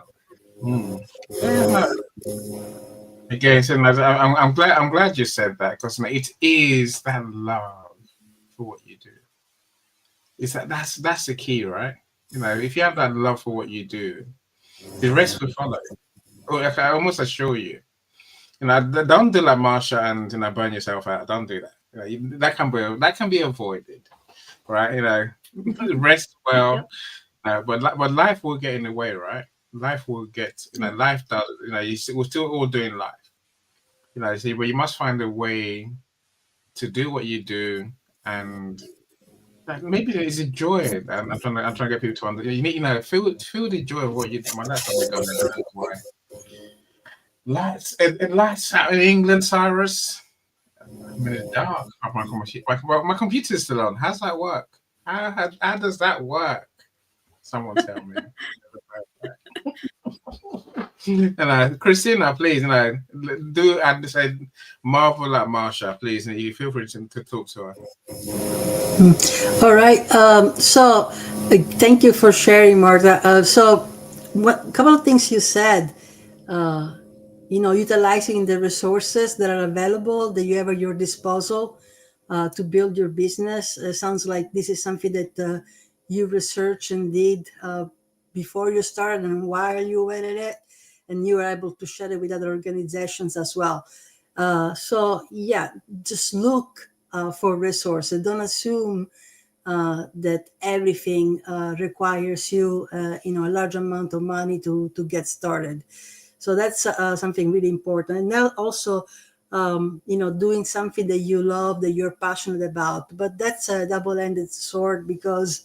Again, so I'm glad you said that, because it is that love for what you do. It's that's the key, right? You know, if you have that love for what you do, the rest will follow. Oh, I almost assure you. You know, don't do like Marsha and, you know, burn yourself out. Don't do that. You know, that can be avoided, right? You know, rest well. But life will get in the way, right? Life will get. You know, life does. You know, we're still all doing life. You know, see, but you must find a way to do what you do, and like, maybe there is a joy. I'm trying to get people to understand. You need, you know, feel the joy of what you do. My that's how we go. I don't know why. Lights out in England, Cyrus. I'm in the dark. My computer's still on. How's that work? How does that work? Someone tell me. And Christina, please, you know, do and say marvel at Marsha, please, and you feel free to talk to her. All right. So thank you for sharing, Martha. So a couple of things you said. You know, utilizing the resources that are available that you have at your disposal to build your business. Sounds like this is something that you researched and did before you started and while you went at it, and you were able to share it with other organizations as well. So yeah, just look for resources. Don't assume that everything requires you, you know, a large amount of money to get started. So that's something really important. And now also, you know, doing something that you love, that you're passionate about. But that's a double-ended sword, because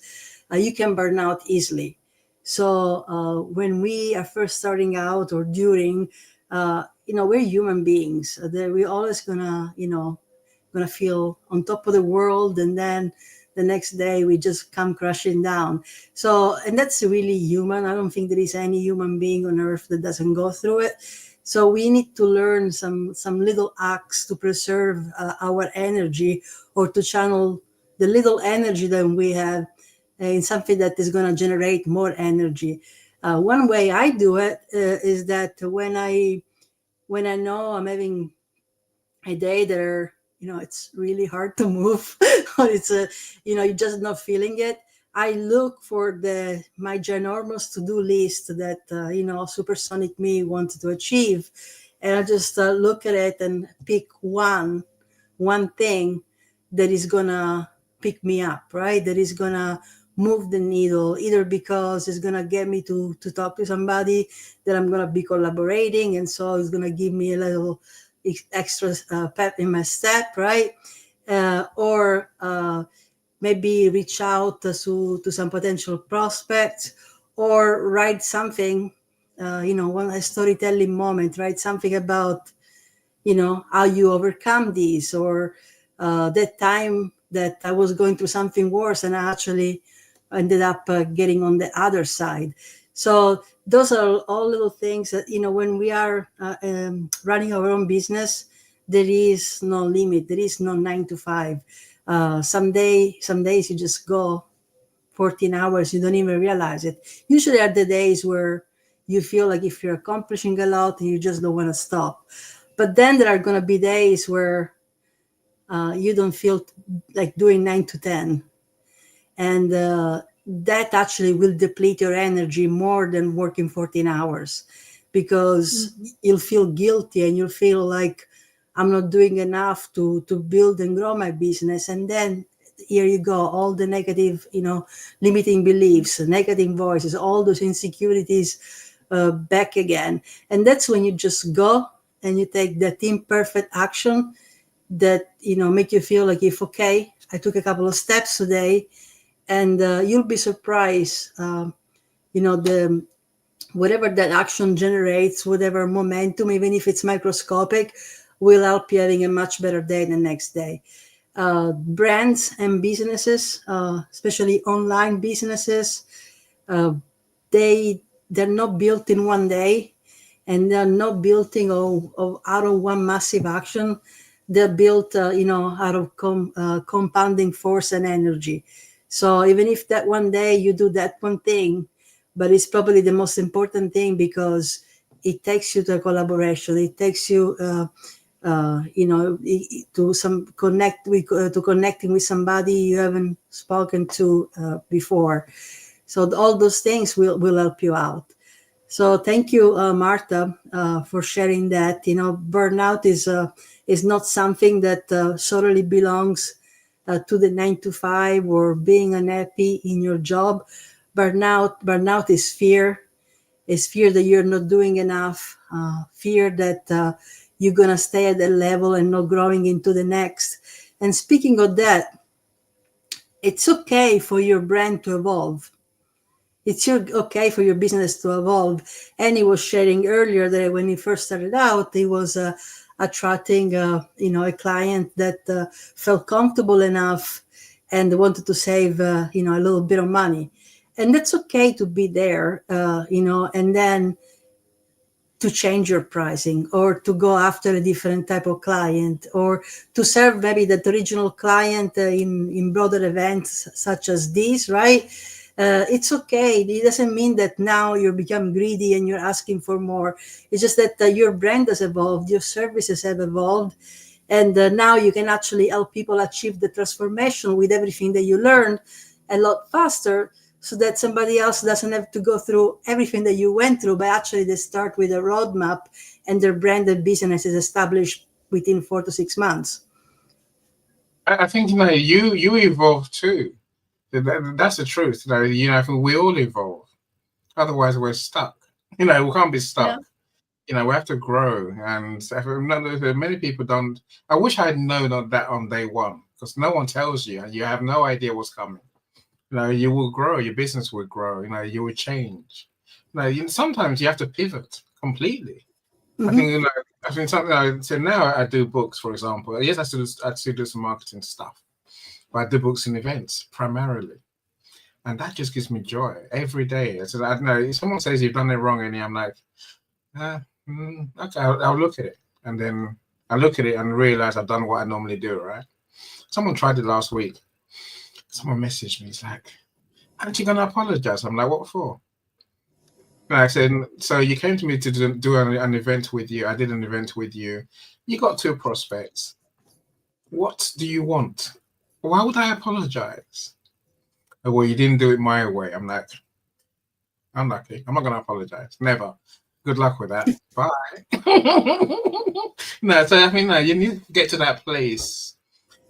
you can burn out easily. So when we are first starting out or during, you know, we're human beings. We're always gonna, you know, gonna feel on top of the world, and then the next day we just come crashing down. So, and that's really human. I don't think there is any human being on earth that doesn't go through it. So we need to learn some little acts to preserve our energy, or to channel the little energy that we have in something that is going to generate more energy. One way I do it is that when I know I'm having a day that it's really hard to move, or it's you're just not feeling it, I look for my ginormous to-do list that supersonic me wanted to achieve, and I just look at it and pick one thing that is gonna pick me up, right? That is gonna move the needle, either because it's gonna get me to talk to somebody that I'm gonna be collaborating, and so it's gonna give me a little extra pep in my step, right? Or maybe reach out to some potential prospects, or write something, a storytelling moment, write something about how you overcome these, or that time that I was going through something worse and I actually ended up getting on the other side. So those are all little things that, when we are running our own business, there is no limit. There is no 9 to 5. Some days you just go 14 hours, you don't even realize it. Usually are the days where you feel like if you're accomplishing a lot and you just don't want to stop. But then there are going to be days where you don't feel like doing 9 to 10. And that actually will deplete your energy more than working 14 hours, because you'll feel guilty and you'll feel like, I'm not doing enough to build and grow my business. And then here you go, all the negative, limiting beliefs, negative voices, all those insecurities back again. And that's when you just go and you take that imperfect action that, make you feel like, if, okay, I took a couple of steps today, and you'll be surprised, the whatever that action generates, whatever momentum, even if it's microscopic, will help you having a much better day the next day. Brands and businesses, especially online businesses, they're not built in one day, and they're not built out of one massive action. They're built, out of compounding force and energy. So even if that one day you do that one thing, but it's probably the most important thing, because it takes you to a collaboration. It takes you, to connecting with somebody you haven't spoken to before. So all those things will help you out. So thank you, Marta, for sharing that. Burnout is not something that solely belongs to the 9 to 5 or being unhappy in your job. Burnout is fear. Is fear that you're not doing enough. Fear that you're gonna stay at that level and not growing into the next. And speaking of that, it's okay for your brand to evolve. It's okay for your business to evolve. And he was sharing earlier that when he first started out, he was attracting, a client that felt comfortable enough and wanted to save, a little bit of money. And that's okay to be there, and then to change your pricing, or to go after a different type of client, or to serve maybe that original client in broader events such as these, right? It's okay. It doesn't mean that now you become greedy and you're asking for more. It's just that your brand has evolved, your services have evolved, and now you can actually help people achieve the transformation with everything that you learned a lot faster, so that somebody else doesn't have to go through everything that you went through, but actually they start with a roadmap and their brand and business is established within 4 to 6 months. I think you evolve too. That's the truth. I think we all evolve. Otherwise, we're stuck. We can't be stuck. Yeah. We have to grow. And many people don't. I wish I had known that on day one, because no one tells you, and you have no idea what's coming. You will grow. Your business will grow. You will change. Sometimes you have to pivot completely. Mm-hmm. I think something. So now I do books, for example. Yes, I still do some marketing stuff, but I do books and events primarily. And that just gives me joy every day. I said, I don't know, if someone says you've done it wrong, and I'm like, okay, I'll look at it. And then I look at it and realize I've done what I normally do, right? Someone tried it last week. Someone messaged me. It's like, aren't you going to apologize? I'm like, what for? And I said, so you came to me to do an event with you. I did an event with you. You got 2 prospects. What do you want? Why would I apologize? Oh, well, you didn't do it my way. I'm like, I'm lucky. I'm not going to apologize. Never. Good luck with that. Bye. No, so I mean, no, you need to get to that place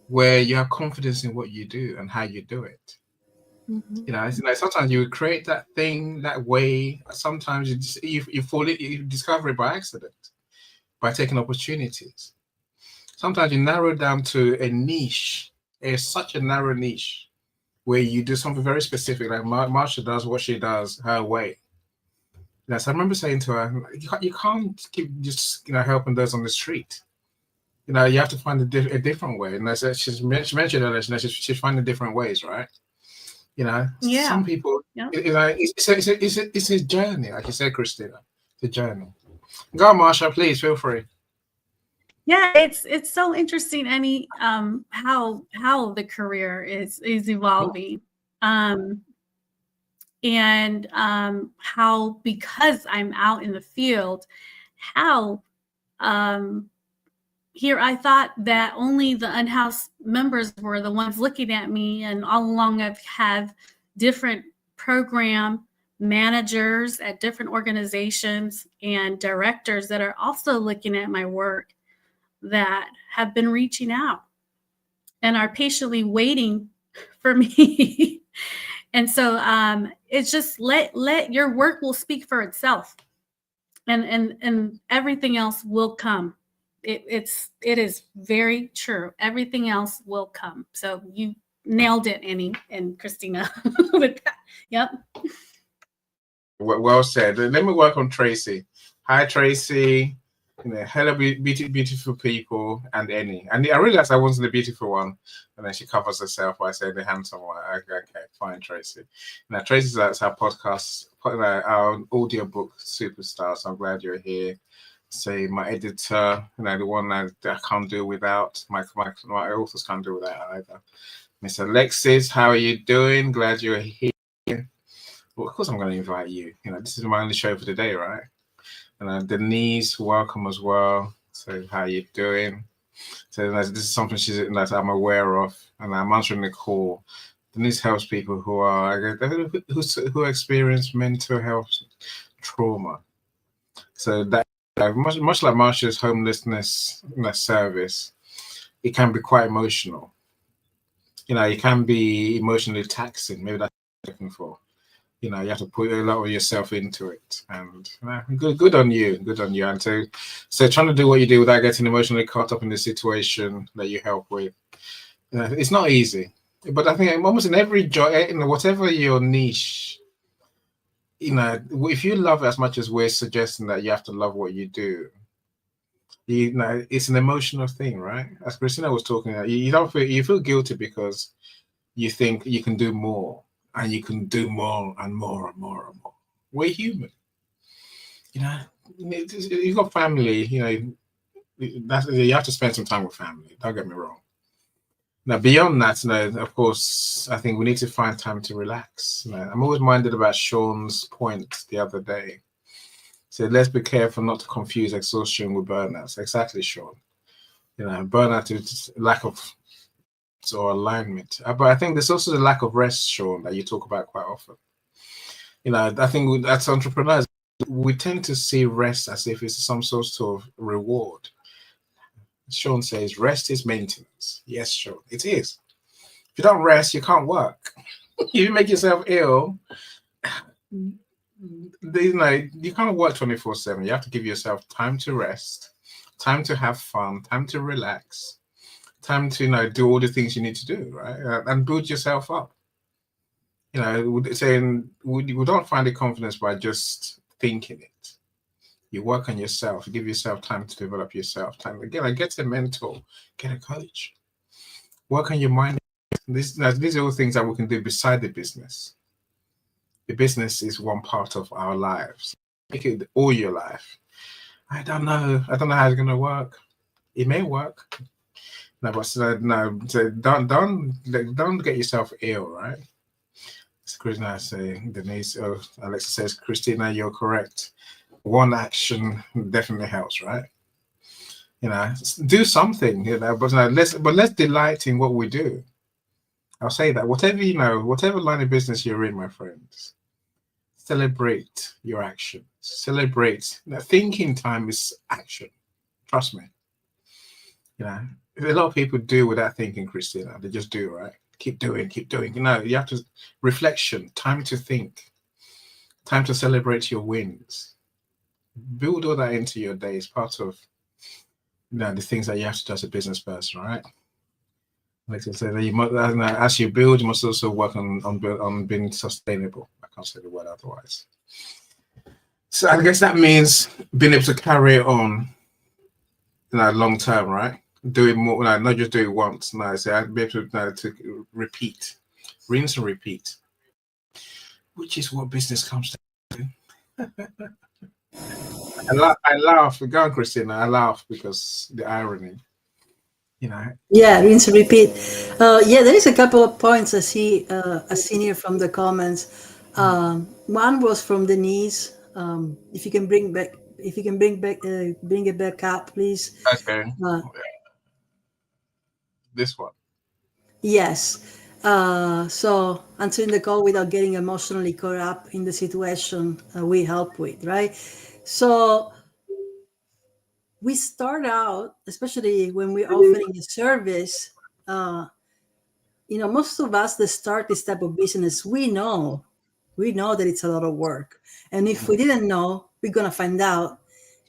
where you have confidence in what you do and how you do it. Mhm. You know, sometimes you create that thing that way. Sometimes you discover it by accident, by taking opportunities. Sometimes you narrow down to a niche. It's such a narrow niche where you do something very specific, like Marsha does what she does her way. Yes, I remember saying to her, you can't keep just helping those on the street. You know, you have to find a different way. And she mentioned earlier, she's finding different ways, right? You know, Yeah. some people, Yeah. it's a journey, like you said, Christina. It's a journey. Go on, Marsha, please feel free. Yeah, it's so interesting, Annie, how the career is evolving. And how, because I'm out in the field, how here I thought that only the unhoused members were the ones looking at me, and all along I've had different program managers at different organizations and directors that are also looking at my work, that have been reaching out and are patiently waiting for me. And so it's just let your work will speak for itself, and everything else will come. It is very true. Everything else will come. So you nailed it, Annie and Christina. With that. Yep. Well said. Let me work on Tracy. Hi, Tracy. Hello, beautiful people, and Annie. And I realized I wasn't the beautiful one, and then she covers herself by saying the handsome one. Okay, fine, Tracy. Now, Tracy's our podcast, our audiobook superstar. So I'm glad you're here. Say my editor, the one that I can't do without. My authors can't do without either. Miss Alexis, how are you doing? Glad you're here. Well, of course I'm going to invite you. This is my only show for today, right? And Denise, welcome as well. So how you doing? So this is something that I'm aware of, and I'm answering the call. Denise helps people who experience mental health trauma. So that much like Marsha's homelessness service, it can be quite emotional. It can be emotionally taxing. Maybe that's what I'm looking for. You have to put a lot of yourself into it, and good on you. And so trying to do what you do without getting emotionally caught up in the situation that you help with, it's not easy. But I think almost in every job, whatever your niche, if you love it as much as we're suggesting that you have to love what you do, it's an emotional thing, right? As Christina was talking about, you feel guilty because you think you can do more. And you can do more and more and more and more. We're human. You've got family, you have to spend some time with family. Don't get me wrong. Now, beyond that, of course, I think we need to find time to relax. I'm always minded about Sean's point the other day. So let's be careful not to confuse exhaustion with burnout. So exactly, Sean. Burnout is lack of or alignment. But I think there's also the lack of rest, Sean, that you talk about quite often. I think as entrepreneurs, we tend to see rest as if it's some sort of reward. Sean says rest is maintenance. Yes, Sean, it is. If you don't rest, you can't work. If you make yourself ill, you can't work 24/7. You have to give yourself time to rest, time to have fun, time to relax, time to do all the things you need to do, right? And build yourself up. Saying we don't find the confidence by just thinking it. You work on yourself, give yourself time to develop yourself. Time again, get a mentor, get a coach. Work on your mind. these are all things that we can do beside the business. The business is one part of our lives. Make it all your life. I don't know how it's gonna work. It may work. No, but so don't get yourself ill, right? It's Christina saying, Denise. Oh, Alexa says, Christina, you're correct. One action definitely helps, right? Do something, but let's delight in what we do. I'll say that whatever line of business you're in, my friends, celebrate your action. Celebrate. Thinking time is action. Trust me. A lot of people do without thinking, Christina. They just do, right? Keep doing. You have to reflection, time to think, time to celebrate your wins. Build all that into your day as part of the things that you have to do as a business person, right? Like I said, as you build, you must also work on being sustainable. I can't say the word otherwise. So I guess that means being able to carry it on, long term, right? Do it more, not just do it once. No, so I'd be able to repeat, rinse and repeat, which is what business comes to. I laugh. Go on, Christina. I laugh because the irony. Yeah, rinse and repeat. Yeah, there is a couple of points I see. I seen here from the comments. One was from Denise. If you can bring it back up, please. Okay. This one. Yes. So answering the call without getting emotionally caught up in the situation we help with, right? So we start out, especially when we're offering a service, most of us that start this type of business, we know that it's a lot of work. And if we didn't know, we're going to find out.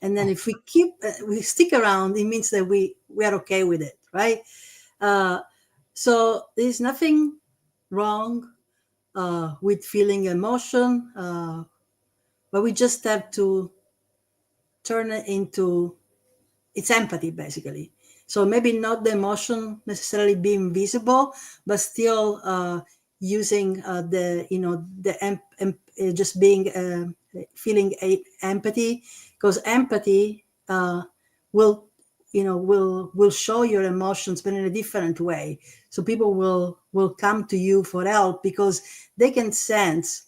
And then if we stick around, it means that we are okay with it, right? So there's nothing wrong with feeling emotion, but we just have to turn it into it's empathy, basically. So maybe not the emotion necessarily being visible, but still using just being feeling empathy, because empathy will will show your emotions, but in a different way. So people will come to you for help because they can sense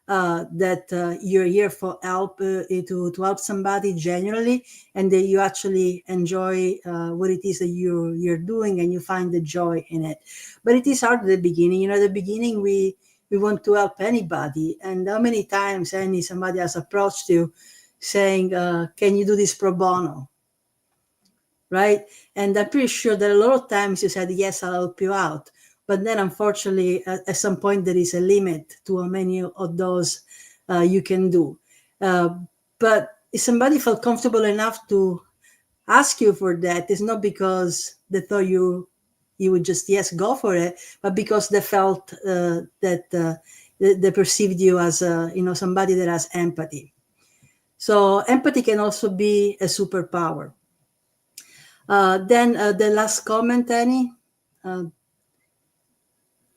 that you're here for help, to help somebody genuinely, and that you actually enjoy what it is that you're doing, and you find the joy in it. But it is hard at the beginning. At the beginning we want to help anybody, and how many times somebody has approached you saying, can you do this pro bono, right? And I'm pretty sure that a lot of times you said, yes, I'll help you out. But then, unfortunately, at some point, there is a limit to how many of those you can do. But if somebody felt comfortable enough to ask you for that, it's not because they thought you would just, yes, go for it, but because they felt that they perceived you as somebody that has empathy. So empathy can also be a superpower. Then the last comment, Annie,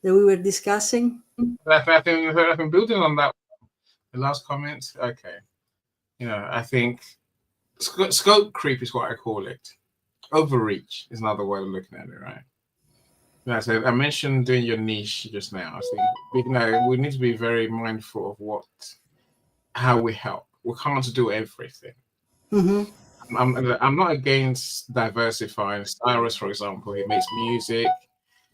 that we were discussing. I've been building on that. The last comment. Okay. I think scope creep is what I call it. Overreach is another way of looking at it, right? So I mentioned doing your niche just now. I think we need to be very mindful of how we help. We can't do everything. Mm-hmm. I'm not against diversifying. Cyrus, for example, he makes music.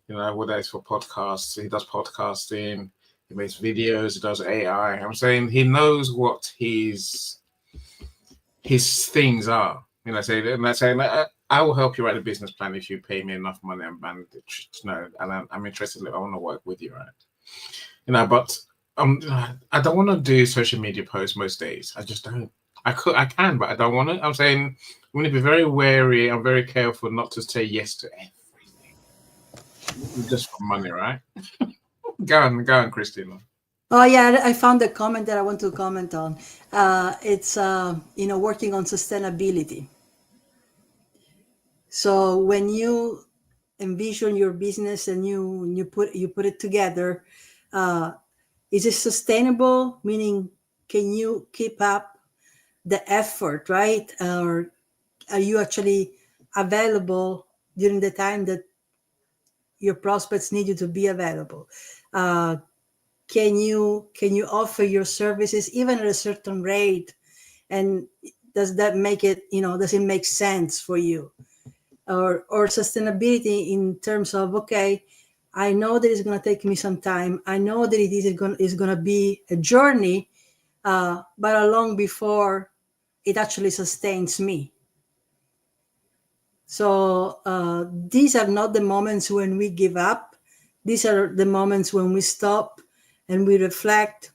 Whether it's for podcasts, he does podcasting. He makes videos. He does AI. I'm saying he knows what his things are. Saying I will help you write a business plan if you pay me enough money and I'm interested. I want to work with you, right? But I don't want to do social media posts most days. I just don't. I can, but I don't want to. I'm saying we need to be very wary. I'm very careful not to say yes to everything just for money, right? Go on, Christina. Oh yeah, I found a comment that I want to comment on. It's working on sustainability. So when you envision your business and you put it together, is it sustainable? Meaning, can you keep up the effort, right? Or are you actually available during the time that your prospects need you to be available? Uh, can you offer your services even at a certain rate? And does that make it, does it make sense for you? Or sustainability in terms of, okay, I know that it's going to take me some time. I know that is going to be a journey, but along before it actually sustains me. So these are not the moments when we give up. These are the moments when we stop and we reflect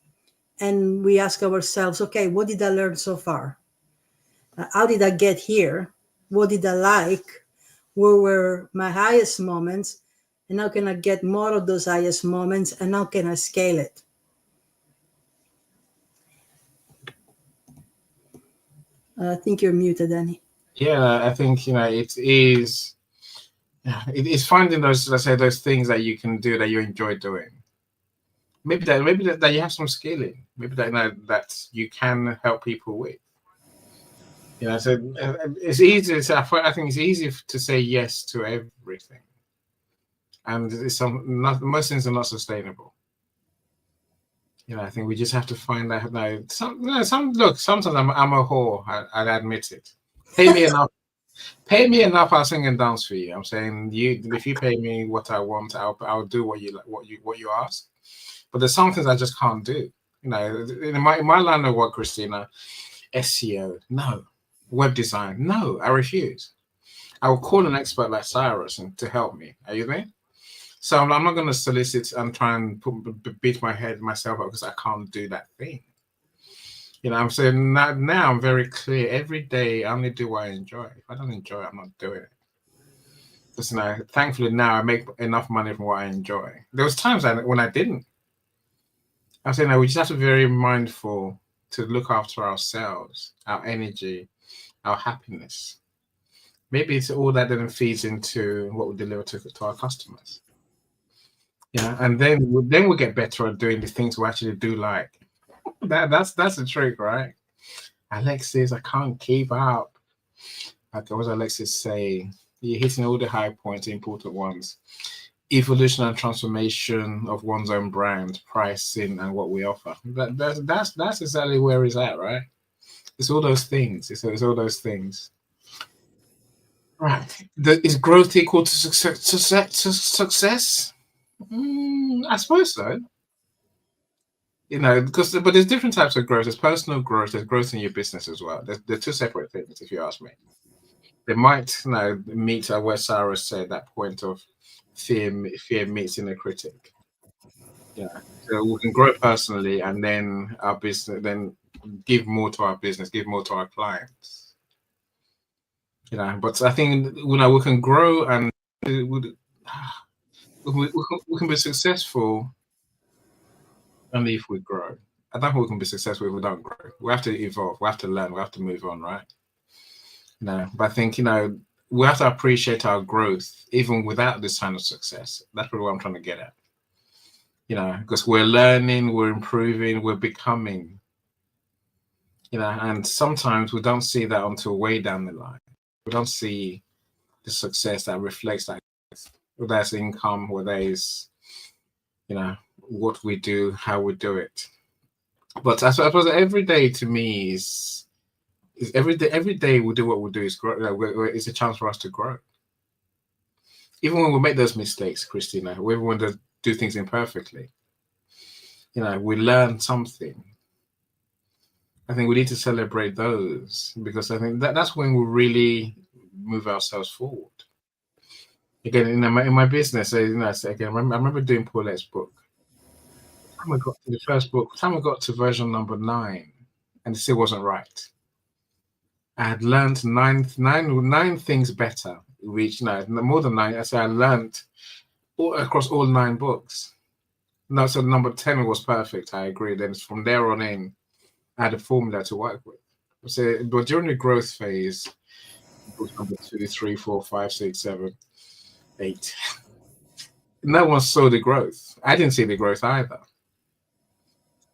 and we ask ourselves, okay, what did I learn so far? How did I get here? What did I like? Where were my highest moments? And how can I get more of those highest moments? And how can I scale it? I think you're muted, Danny. Yeah, I think it is. It is finding those, let's say, those things that you can do that you enjoy doing. Maybe that you have some skill in. Maybe that you can help people with. So it's easy. I think it's easy to say yes to everything, and most things are not sustainable. I think we just have to find that. Sometimes I'm a whore. I admit it. Pay me enough. Pay me enough. I'll sing and dance for you. I'm saying if you pay me what I want, I'll do what you ask. But there's some things I just can't do. In my line of work, Christina, SEO, no. Web design, no. I refuse. I will call an expert like Cyrus to help me. Are you there? So I'm not going to solicit and try and beat myself up because I can't do that thing. I'm saying now I'm very clear. Every day I only do what I enjoy. If I don't enjoy it, I'm not doing it. Because thankfully now I make enough money from what I enjoy. There was times when I didn't. I'm saying we just have to be very mindful to look after ourselves, our energy, our happiness. Maybe it's all that then feeds into what we deliver to our customers. And then we'll get better at doing the things we actually do like. That's the trick, right? Alexis, I can't keep up. Like, what does Alexis say? You're hitting all the high points, the important ones. Evolution and transformation of one's own brand, pricing, and what we offer. That's exactly where it's at, right? It's all those things. It's all those things. Right. Is growth equal to success? I suppose so. But there's different types of growth. There's personal growth. There's growth in your business as well. They're two separate things, if you ask me. They might, meet where Sarah said that point of fear meets inner critic. So we can grow personally, and then our business, then give more to our business, give more to our clients. But I think we can grow and we can be successful only if we grow. I don't think we can be successful if we don't grow. We have to evolve. We have to learn. We have to move on, right? But I think we have to appreciate our growth even without this kind of success. That's really what I'm trying to get at. Because we're learning, we're improving, we're becoming. And sometimes we don't see that until way down the line. We don't see the success that reflects that, whether it's income, whether it's, what we do, how we do it. But I suppose every day to me is every day we do what we do is grow. It's a chance for us to grow. Even when we make those mistakes, Christina, even when we do things imperfectly, we learn something. I think we need to celebrate those because I think that's when we really move ourselves forward. Again, in my business, I remember doing Paulette's book. By the time I got to the first book, by the time I got to version number 9, and it still wasn't right. I had learned nine things better. Which more than 9. I learned across all 9 books. No, so number 10 was perfect. I agree. Then from there on in, I had a formula to work with. But during the growth phase, book number 2, 3, 4, 5, 6, 7, 8. No one saw the growth. I didn't see the growth either.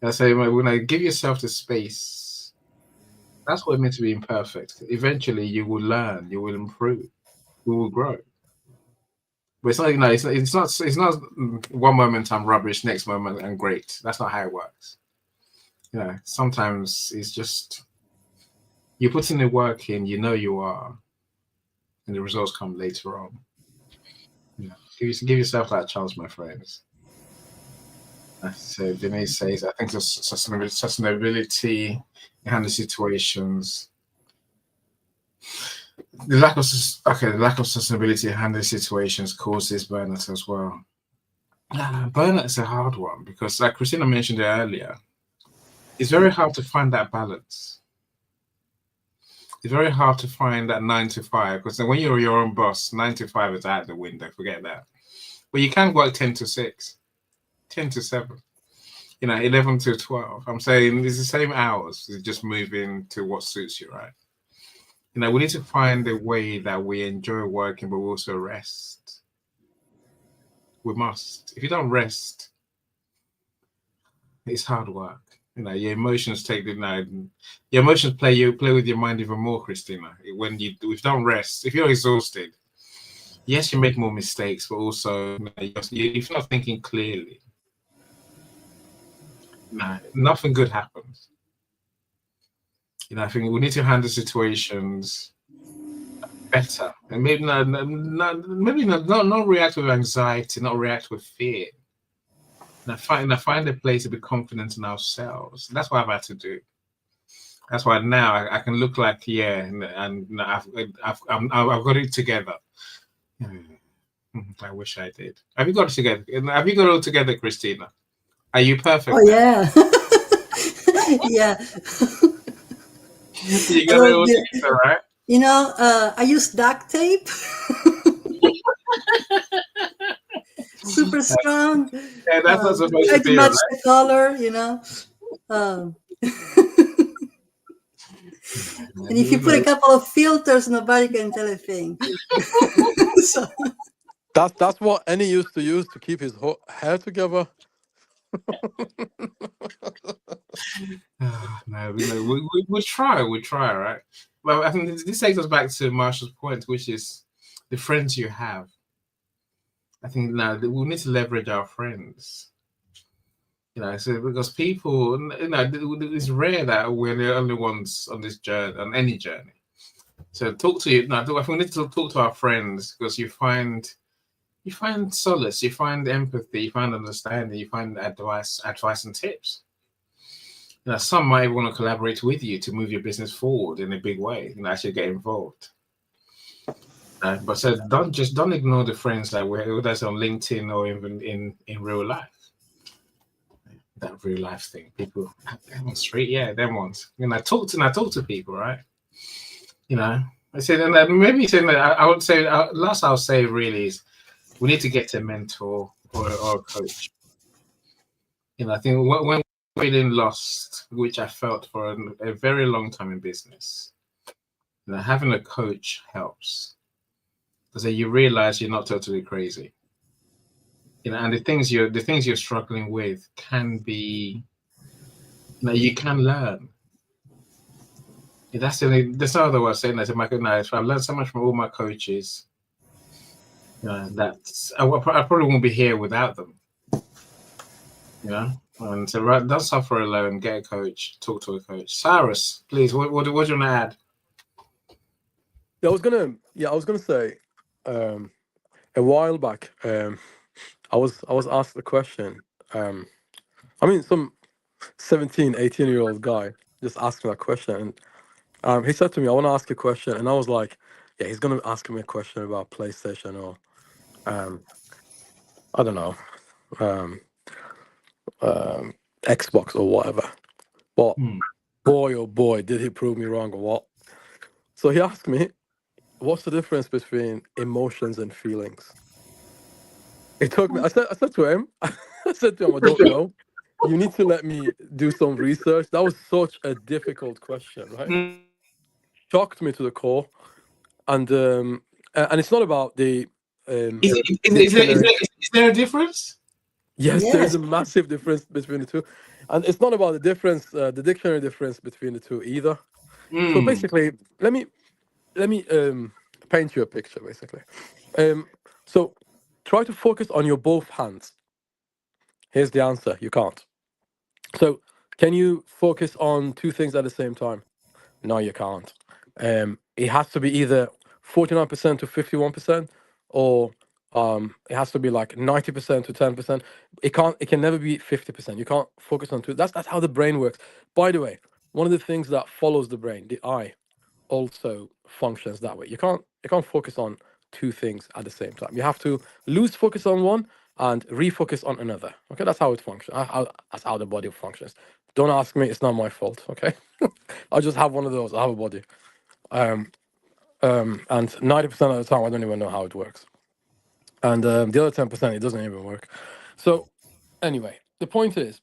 I say, when I give yourself the space, that's what it means to be imperfect. Eventually, you will learn, you will improve, you will grow. But it's not, you know, it's not one moment I'm rubbish, next moment I'm great. That's not how it works. You know, sometimes it's just you put in the work in, you know you are, and the results come later on. You know, give yourself that chance, my friends. So Denise says, I think sustainability in the situations. The lack of sustainability in handling situations causes burnout as well. Burnout is a hard one because, like Christina mentioned earlier, it's very hard to find that balance. It's very hard to find that 9 to 5 because when you're your own boss, 9 to 5 is out the window. Forget that. But you can work 10 to 6, 10 to 7. You know, 11 to 12. I'm saying it's the same hours. It's just moving to what suits you, right? You know, we need to find a way that we enjoy working, but we also rest. We must. If you don't rest, it's hard work. You know, your emotions take the night. Your emotions play with your mind even more, Christina. When if you don't rest, if you're exhausted, yes, you make more mistakes, but also if you're not thinking clearly, nothing good happens. You know, I think we need to handle situations better, and maybe not react with anxiety, not react with fear. And I find a place to be confident in ourselves. That's what I've had to do. That's why now I can look like and I've got it together. I wish I did. Have you got it together? Have you got it all together, Christina? Are you perfect? Oh yeah, yeah. You got it all together, right? You know, I use duct tape. Super strong. Yeah, that's not supposed Try to to be, match right? the color, you know. And if you put a couple of filters, nobody can tell a thing. So, That's what Annie used to use to keep his hair together. No, we try, right? Well, I think this takes us back to Marshall's point, which is the friends you have. I think now we need to leverage our friends. You know, so because people, you know, it's rare that we're the only ones on this journey, on any journey. So talk to you. No, I think we need to talk to our friends because you find solace, you find empathy, you find understanding, you find advice and tips. You know, some might want to collaborate with you to move your business forward in a big way. You know, actually get involved. But so don't ignore the friends that's on LinkedIn or even in real life. That real life thing, people on the street, them ones. You know, I talk to people, right? You know, I said, and maybe saying that I would say last I'll say really is we need to get a mentor or a coach. You know, I think when feeling lost, which I felt for a very long time in business, you know, having a coach helps because you realize you're not totally crazy. You know, and the things you're struggling with can be, you know, you can learn. That's no other way of saying that. I've learned so much from all my coaches. You know, I probably won't be here without them. You know, and so don't suffer alone. Get a coach. Talk to a coach. Cyrus, please. What do you want to add? I was gonna say, a while back, I was asked a question. I mean, some 17, 18-year-old guy just asked me that question, and he said to me, "I want to ask you a question," and I was like, "Yeah, he's gonna ask me a question about PlayStation or, I don't know, um, Xbox or whatever." But boy, oh boy, did he prove me wrong or what? So he asked me, "What's the difference between emotions and feelings?" It took me. I said to him, I said to him, "I don't know. You need to let me do some research." That was such a difficult question, right? Shocked me to the core, and it's not about the dictionary. Is there a difference? Yes, there is Yes. a massive difference between the two, and it's not about the difference, the dictionary difference between the two either. So Mm. basically, let me paint you a picture. Basically, so try to focus on your both hands. Here's the answer: you can't. So can you focus on two things at the same time? No, you can't. It has to be either 49% to 51%, or it has to be like 90% to 10%. It can never be 50%. You can't focus on two. That's how the brain works. By the way, one of the things that follows the brain, the eye, also functions that way. You can't focus on two things at the same time. You have to lose focus on one and refocus on another. Okay, that's how it functions. That's how the body functions. Don't ask me; it's not my fault. Okay, I just have one of those. I have a body, and 90% of the time I don't even know how it works, and the other 10% it doesn't even work. So anyway, the point is,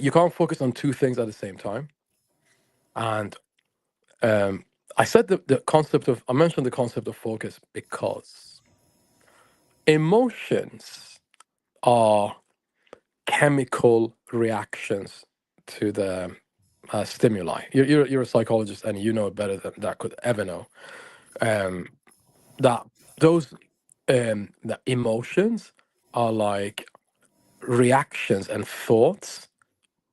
you can't focus on two things at the same time, and I said I mentioned the concept of focus because emotions are chemical reactions to the stimuli. You're a psychologist and you know it better than that could ever know. That those the emotions are like reactions and thoughts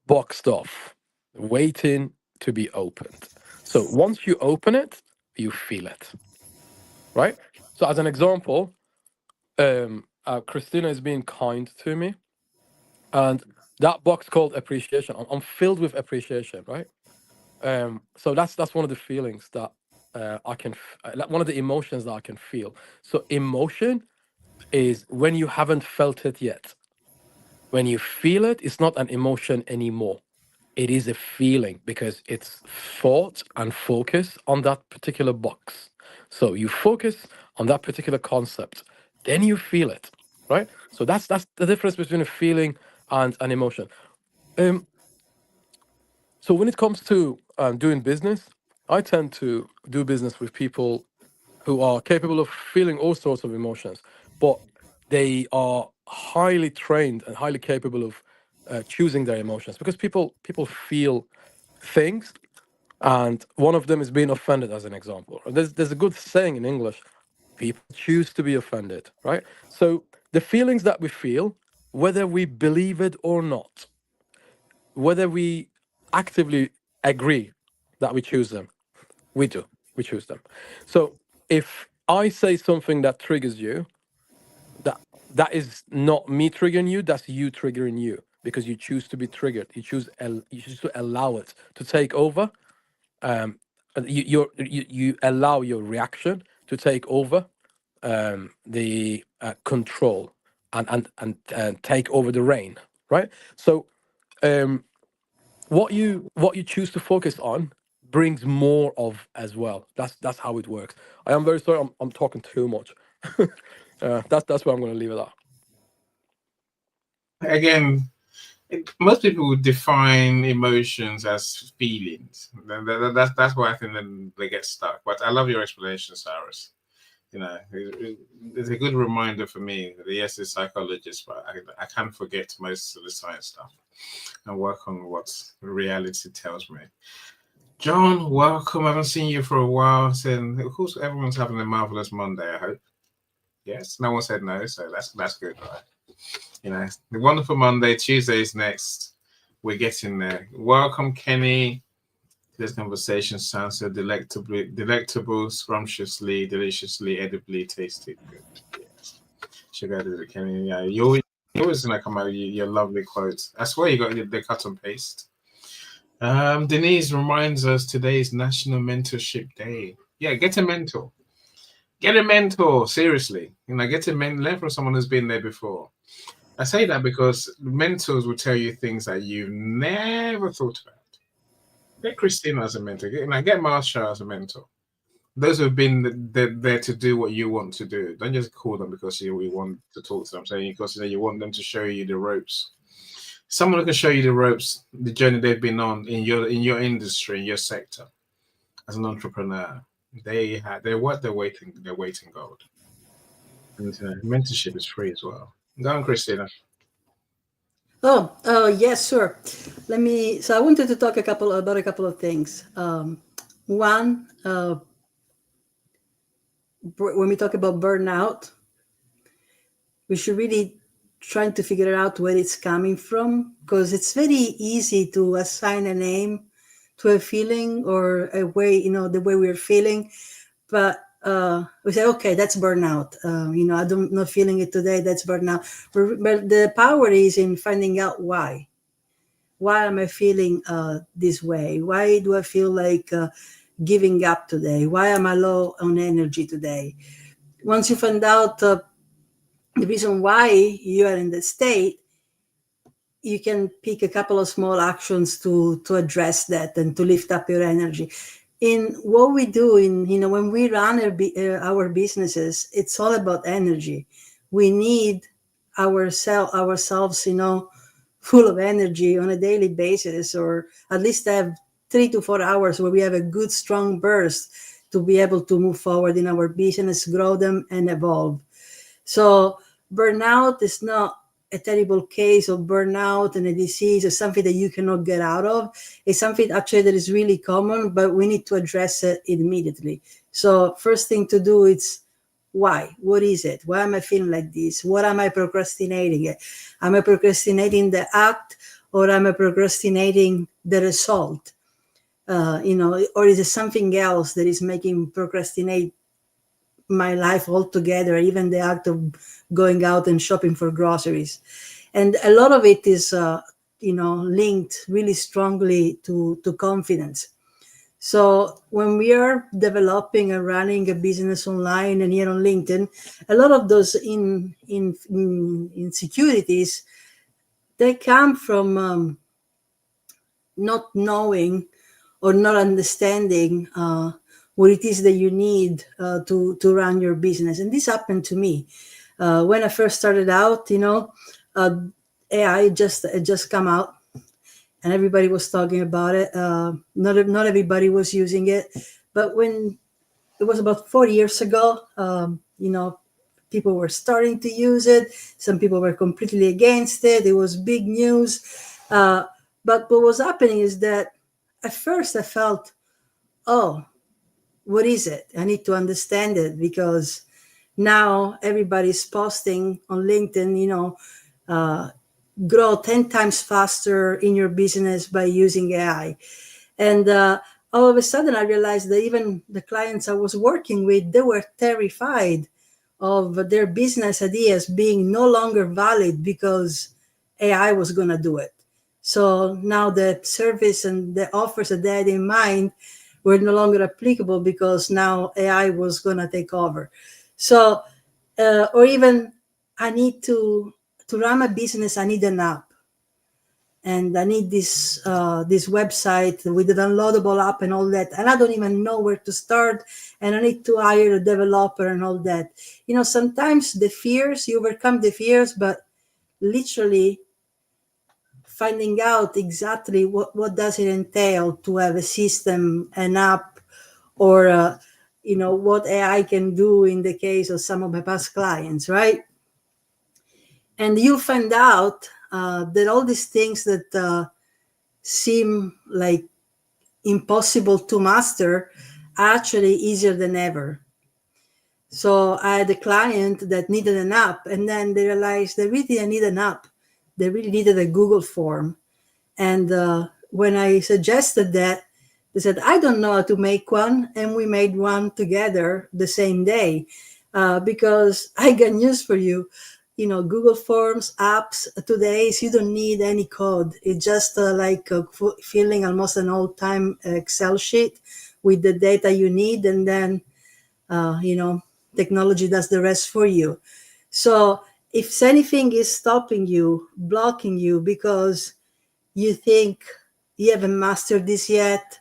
boxed off, waiting to be opened. So once you open it, you feel it, right? So as an example, Christina is being kind to me, and that box called appreciation. I'm filled with appreciation, right? So that's one of the feelings that I can, like one of the emotions that I can feel. So emotion is when you haven't felt it yet. When you feel it, it's not an emotion anymore. It is a feeling because it's thought and focus on that particular box. So you focus on that particular concept, then you feel it, right? So that's the difference between a feeling and an emotion. Um, so when it comes to doing business, I tend to do business with people who are capable of feeling all sorts of emotions, but they are highly trained and highly capable of choosing their emotions because people feel things, and one of them is being offended, as an example. And there's a good saying in English: people choose to be offended, right? So the feelings that we feel, whether we believe it or not, whether we actively agree that we choose them, we do. We choose them. So if I say something that triggers you, that that is not me triggering you, that's you triggering you because you choose to be triggered. You choose to allow it to take over. You allow your reaction to take over the control and take over the reign, right? So um, what you choose to focus on brings more of as well. That's how it works. I am very sorry. I'm talking too much. That's where I'm going to leave it at. Again, most people would define emotions as feelings. That's why I think then they get stuck. But I love your explanation, Cyrus. You know, it's a good reminder for me that yes, it's psychologist, but I can't forget most of the science stuff and work on what reality tells me. John, welcome. I haven't seen you for a while. And of course, everyone's having a marvelous Monday, I hope. Yes, no one said no, so that's good, right? You know, the wonderful Monday. Tuesday's next. We're getting there. Welcome, Kenny. This conversation sounds so delectable, scrumptiously, deliciously, edibly tasty. Good. Yes. Sugar did it, Kenny. Yeah, you're always gonna come out with your lovely quotes. I swear you got the cut and paste. Denise reminds us today is National Mentorship Day. Yeah, get a mentor. Get a mentor, seriously. You know, get a learn from someone who's been there before. I say that because mentors will tell you things that you've never thought about. Get Christina as a mentor. Get Marsha as a mentor. Those who have been there to do what you want to do. Don't just call them because you want to talk to them. I'm saying because you want them to show you the ropes. Someone who can show you the ropes, the journey they've been on in your industry, in your sector, as an entrepreneur. They're what they're waiting gold. And mentorship is free as well. Go on, Christina. Yes, sure. So I wanted to talk about a couple of things. One, when we talk about burnout, we should really try to figure out where it's coming from, because it's very easy to assign a name to a feeling or a way, the way we're feeling. But we say, okay, that's burnout. I don't not feeling it today. That's burnout. But the power is in finding out why. Why am I feeling this way? Why do I feel like giving up today? Why am I low on energy today? Once you find out the reason why you are in that state, you can pick a couple of small actions to address that and to lift up your energy. In what we do, when we run our businesses, it's all about energy. We need ourselves, full of energy on a daily basis, or at least have 3 to 4 hours where we have a good strong burst to be able to move forward in our business, grow them, and evolve. So burnout is not a terrible case of burnout and a disease or something that you cannot get out of. It's something actually that is really common, but we need to address it immediately. So first thing to do is why? What is it? Why am I feeling like this? What am I procrastinating? Am I procrastinating the act, or am I procrastinating the result? Or is it something else that is making procrastinate my life altogether, even the act of going out and shopping for groceries? And a lot of it is linked really strongly to confidence. So when we are developing and running a business online and here on LinkedIn, a lot of those insecurities, they come from not knowing or not understanding what it is that you need to run your business. And this happened to me when I first started out. AI just come out, and everybody was talking about it. Not everybody was using it, but when it was about 4 years ago, people were starting to use it. Some people were completely against it. It was big news. Uh, but what was happening is that at first I felt, oh, what is it? I need to understand it, because now everybody's posting on LinkedIn, grow 10 times faster in your business by using AI. And all of a sudden, I realized that even the clients I was working with, they were terrified of their business ideas being no longer valid because AI was going to do it. So now the service and the offers that they had in mind were no longer applicable because now AI was going to take over. So, or even I need to run a business, I need an app. And I need this website with the downloadable app and all that. And I don't even know where to start. And I need to hire a developer and all that. Sometimes you overcome the fears, but literally finding out exactly what does it entail to have a system, an app, or what AI can do in the case of some of my past clients, right? And you'll find out that all these things that seem like impossible to master are actually easier than ever. So I had a client that needed an app, and then they realized they really didn't need an app. They really needed a Google form. And when I suggested that, they said, I don't know how to make one. And we made one together the same day, because I got news for you. Google Forms, apps, today, you don't need any code. It's just like filling almost an old-time Excel sheet with the data you need. And then, technology does the rest for you. So if anything is stopping you, blocking you, because you think you haven't mastered this yet,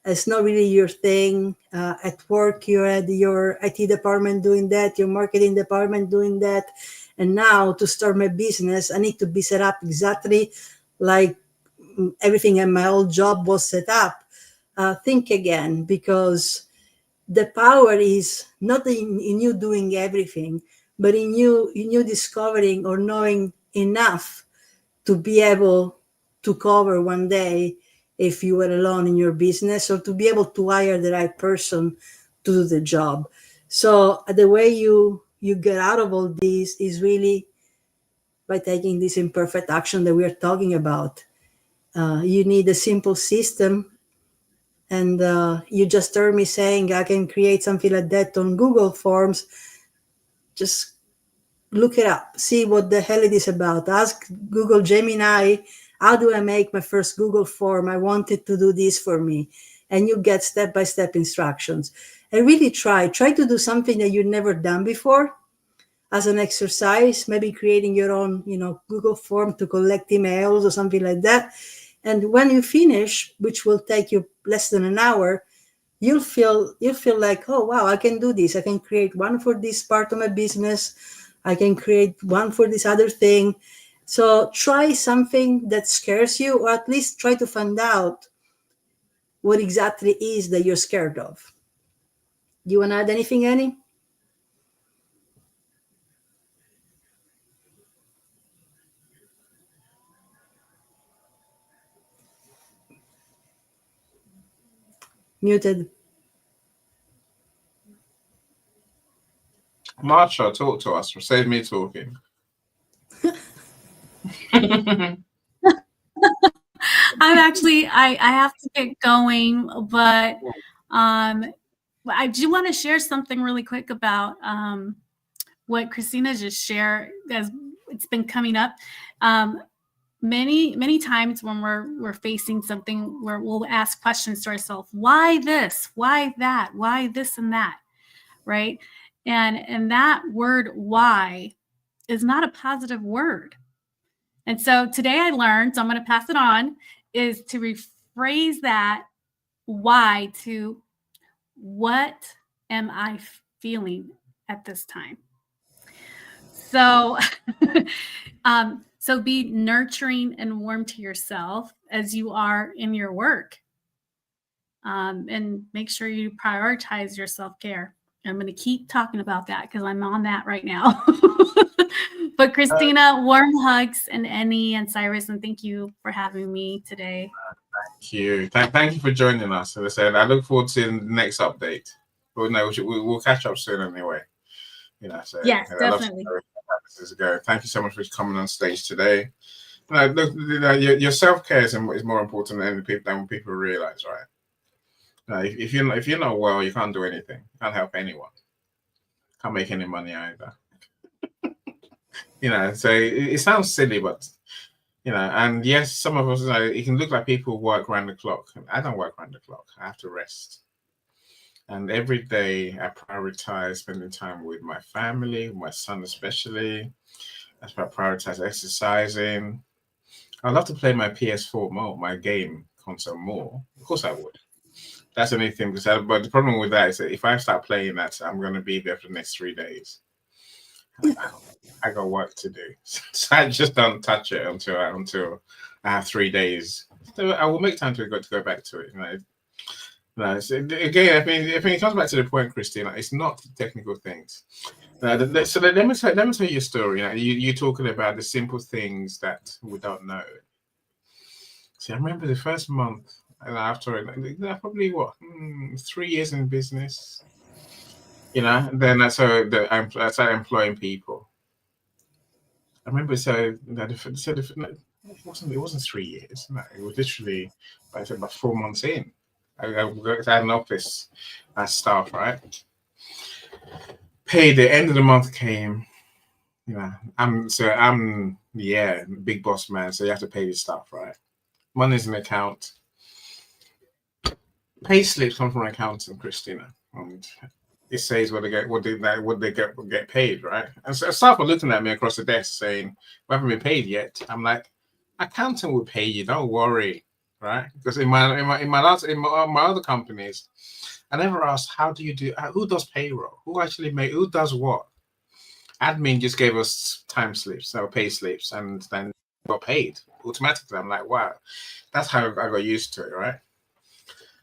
it's not really your thing. At work, you're at your IT department doing that, your marketing department doing that. And now to start my business, I need to be set up exactly like everything in my old job was set up. Think again, because the power is not in you doing everything, but in you discovering or knowing enough to be able to cover one day if you were alone in your business, or to be able to hire the right person to do the job. So the way you get out of all this is really by taking this imperfect action that we are talking about. You need a simple system, and you just heard me saying I can create something like that on Google Forms. Just look it up, see what the hell it is about. Ask Google Gemini, how do I make my first Google form? I wanted to do this for me. And you get step-by-step instructions. And really try to do something that you've never done before as an exercise, maybe creating your own, Google form to collect emails or something like that. And when you finish, which will take you less than an hour, you'll feel like, oh wow, I can do this. I can create one for this part of my business. I can create one for this other thing. So try something that scares you, or at least try to find out what exactly is that you're scared of. Do you want to add anything, Annie? Muted. Marsha, talk to us. Save me talking. I'm actually, I have to get going, but I do want to share something really quick about what Christina just shared, as it's been coming up. Many times when we're facing something where we'll ask questions to ourselves, why this, why that, why this and that, right? And that word why is not a positive word. And so today I learned, so I'm going to pass it on, is to rephrase that why to what am I feeling at this time? So, so be nurturing and warm to yourself as you are in your work. And make sure you prioritize your self-care. I'm going to keep talking about that because I'm on that right now. But Christina, warm hugs, and Annie and Cyrus, and thank you for having me today. Thank you. Thank you for joining us. As I said, I look forward to the next update. But no, we'll catch up soon anyway. So yes, I definitely. love how this go. Thank you so much for coming on stage today. Look, your self-care is more important than people realize, right? If you're not well, you can't do anything. You can't help anyone. Can't make any money either. So it sounds silly, but and yes, some of us, it can look like people work around the clock. I don't work around the clock. I have to rest. And every day I prioritize spending time with my family, my son especially. I prioritize exercising. I love to play my PS4 more, my game console more. Of course I would. That's the only thing. But the problem with that is that if I start playing that, I'm going to be there for the next 3 days. I got work to do, so I just don't touch it until I have 3 days. So I will make time to go back to it. So again, I mean, it comes back to the point, Christina. It's not technical things. So let me tell you a story. You talking about the simple things that we don't know. See, I remember the first month after probably 3 years in business. Then I started employing people. I remember it wasn't 3 years. No, it was literally about 4 months in. I had an office as staff, right? Paid the end of the month came. I'm big boss man, so you have to pay your staff, right? Money's in the account. Pay slips come from an accountant, Christina, and it says what they get paid, right? And so staff are looking at me across the desk saying, "We haven't been paid yet." I'm like, "Accountant will pay you, don't worry." Right? Because in my other companies, I never asked who does payroll, who does what. Admin just gave us time slips, pay slips, and then got paid automatically. I'm like, wow, that's how I got used to it, right?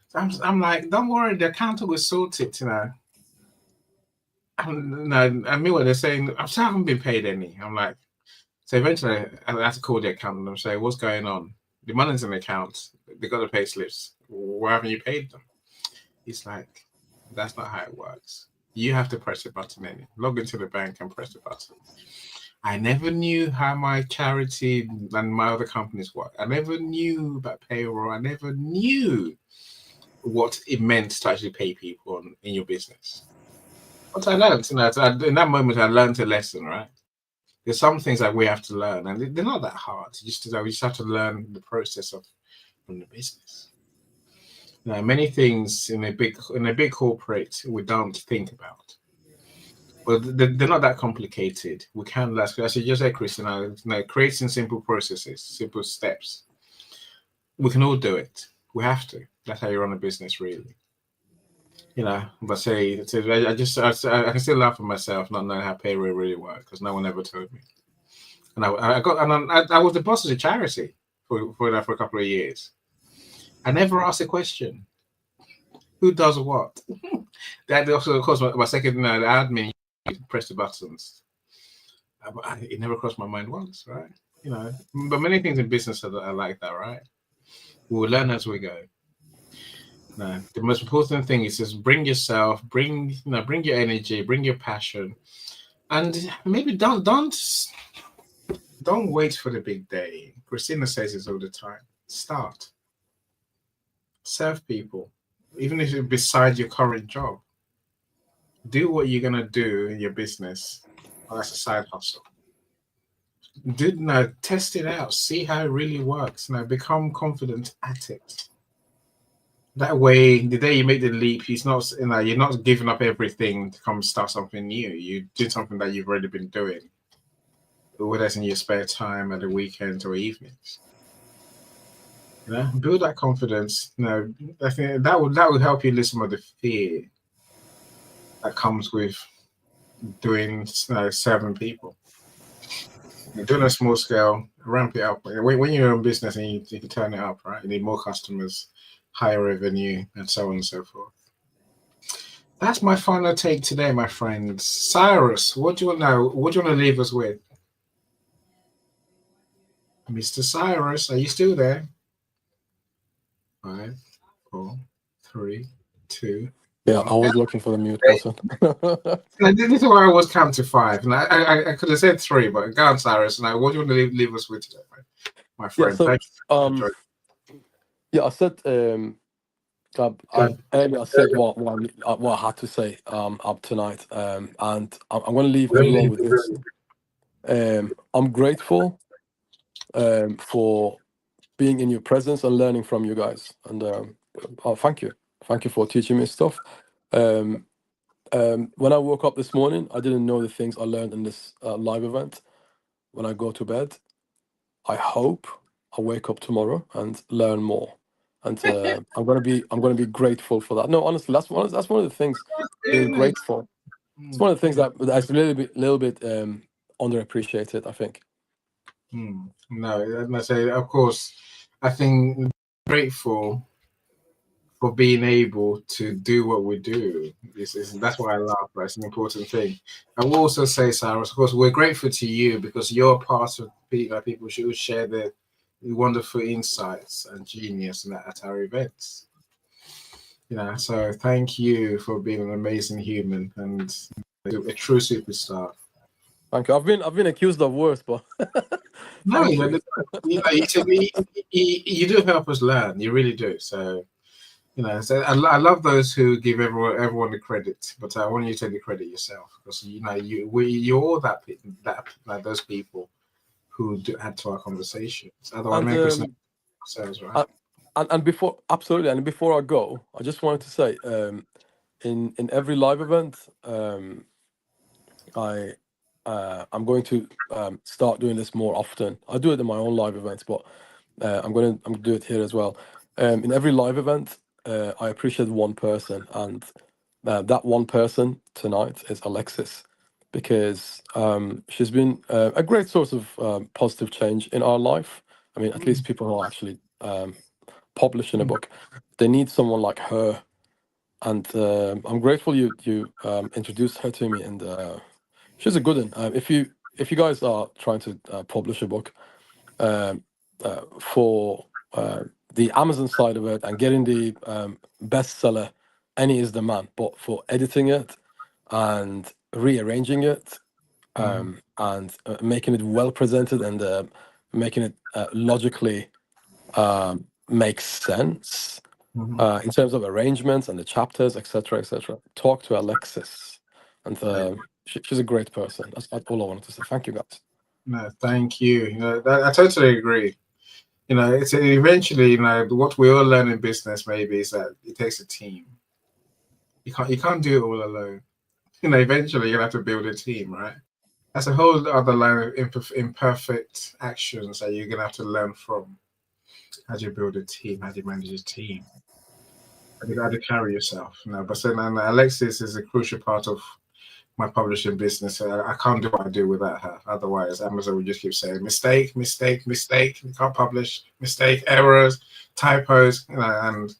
So I'm like, don't worry, the accountant will sort it, No, I mean what they're saying. I'm sorry, I haven't been paid any. I'm like, so eventually I have to call the accountant and say, what's going on? The money's in the account. They got the pay slips. Why haven't you paid them? He's like, that's not how it works. You have to press a button in. Log into the bank and press the button. I never knew how my charity and my other companies work. I never knew about payroll. I never knew what it meant to actually pay people in your business. What I learned, in that moment, I learned a lesson, right? There's some things that we have to learn, and they're not that hard. We just have to learn the process from the business. Many things in a big corporate we don't think about. Well, they're not that complicated. We can, as you just said, Christian, creating simple processes, simple steps. We can all do it. We have to. That's how you run a business, really. But I can still laugh at myself not knowing how payroll really works because no one ever told me. And I was the boss of a charity for a couple of years. I never asked a question. Who does what? That also, of course, my second the admin press the buttons. It never crossed my mind once, right? But many things in business are like that, right? We'll learn as we go. No, the most important thing is just bring yourself, bring your energy, bring your passion, and maybe don't wait for the big day. Christina says this all the time. Start. Serve people, even if it's beside your current job. Do what you're gonna do in your business. Well, that's a side hustle. Test it out. See how it really works. Become confident at it. That way, the day you make the leap, you're not giving up everything to come start something new. You do something that you've already been doing, whether it's in your spare time, at the weekends or evenings. Build that confidence. I think that would help you lose some of the fear that comes with doing serving people. Doing a small scale, ramp it up. When you're in business and you can turn it up, right? You need more customers, higher revenue, and so on and so forth. That's my final take today, my friends. Cyrus, what do you want to leave us with? Mr. Cyrus, are you still there? 5, 4, 3, 2. Yeah, I was looking for the mute button. This is where I was counting to 5, and I could have said 3, but go on, Cyrus. Now, what do you want to leave us with today, my friend? Yeah, so, Thank you. I said earlier I said what I had to say up tonight, and I'm going to leave everyone with this. I'm grateful for being in your presence and learning from you guys, and thank you for teaching me stuff. When I woke up this morning, I didn't know the things I learned in this live event. When I go to bed, I hope I wake up tomorrow and learn more, and I'm gonna be grateful for that. No, honestly, that's one of the things. Being grateful. It's one of the things that's a little bit underappreciated, I think. No, I say, of course, I think grateful for being able to do what we do. That's why I laugh, but it's an important thing. I will also say, Cyrus, of course, we're grateful to you because you're part of people who share the wonderful insights and genius at our events. So thank you for being an amazing human and a true superstar. Thank you. I've been accused of worse, but no, you do help us learn. You really do. So. So I love those who give everyone the credit, but I want you to take the credit yourself because you're all that like those people who do add to our conversations. Otherwise, ourselves, right? And before I go, I just wanted to say, in every live event, I'm going to start doing this more often. I do it in my own live events, but I'm gonna do it here as well. In every live event, I appreciate one person, and that one person tonight is Alexis, because she's been a great source of positive change in our life. I mean, at least people who are actually publishing a book, they need someone like her and I'm grateful you introduced her to me, and she's a good one. If you guys are trying to publish a book, um, for the Amazon side of it and getting the bestseller, Any is the man. But for editing it and rearranging it, and making it well presented, and making it logically make sense in terms of arrangements and the chapters, etc., etc. Talk to Alexis, and she's a great person. That's all I wanted to say. Thank you, guys. No, thank you. I totally agree. It's eventually, what we all learn in business maybe is that it takes a team. You can't do it all alone. Eventually you're gonna have to build a team, right? That's a whole other line of imperfect actions that you're gonna have to learn from. How do you build a team? How do you manage a team? How do you carry yourself? But so then Alexis is a crucial part of my publishing business. I can't do what I do without her. Otherwise, Amazon would just keep saying mistake, mistake, mistake. You can't publish. Mistake, errors, typos. And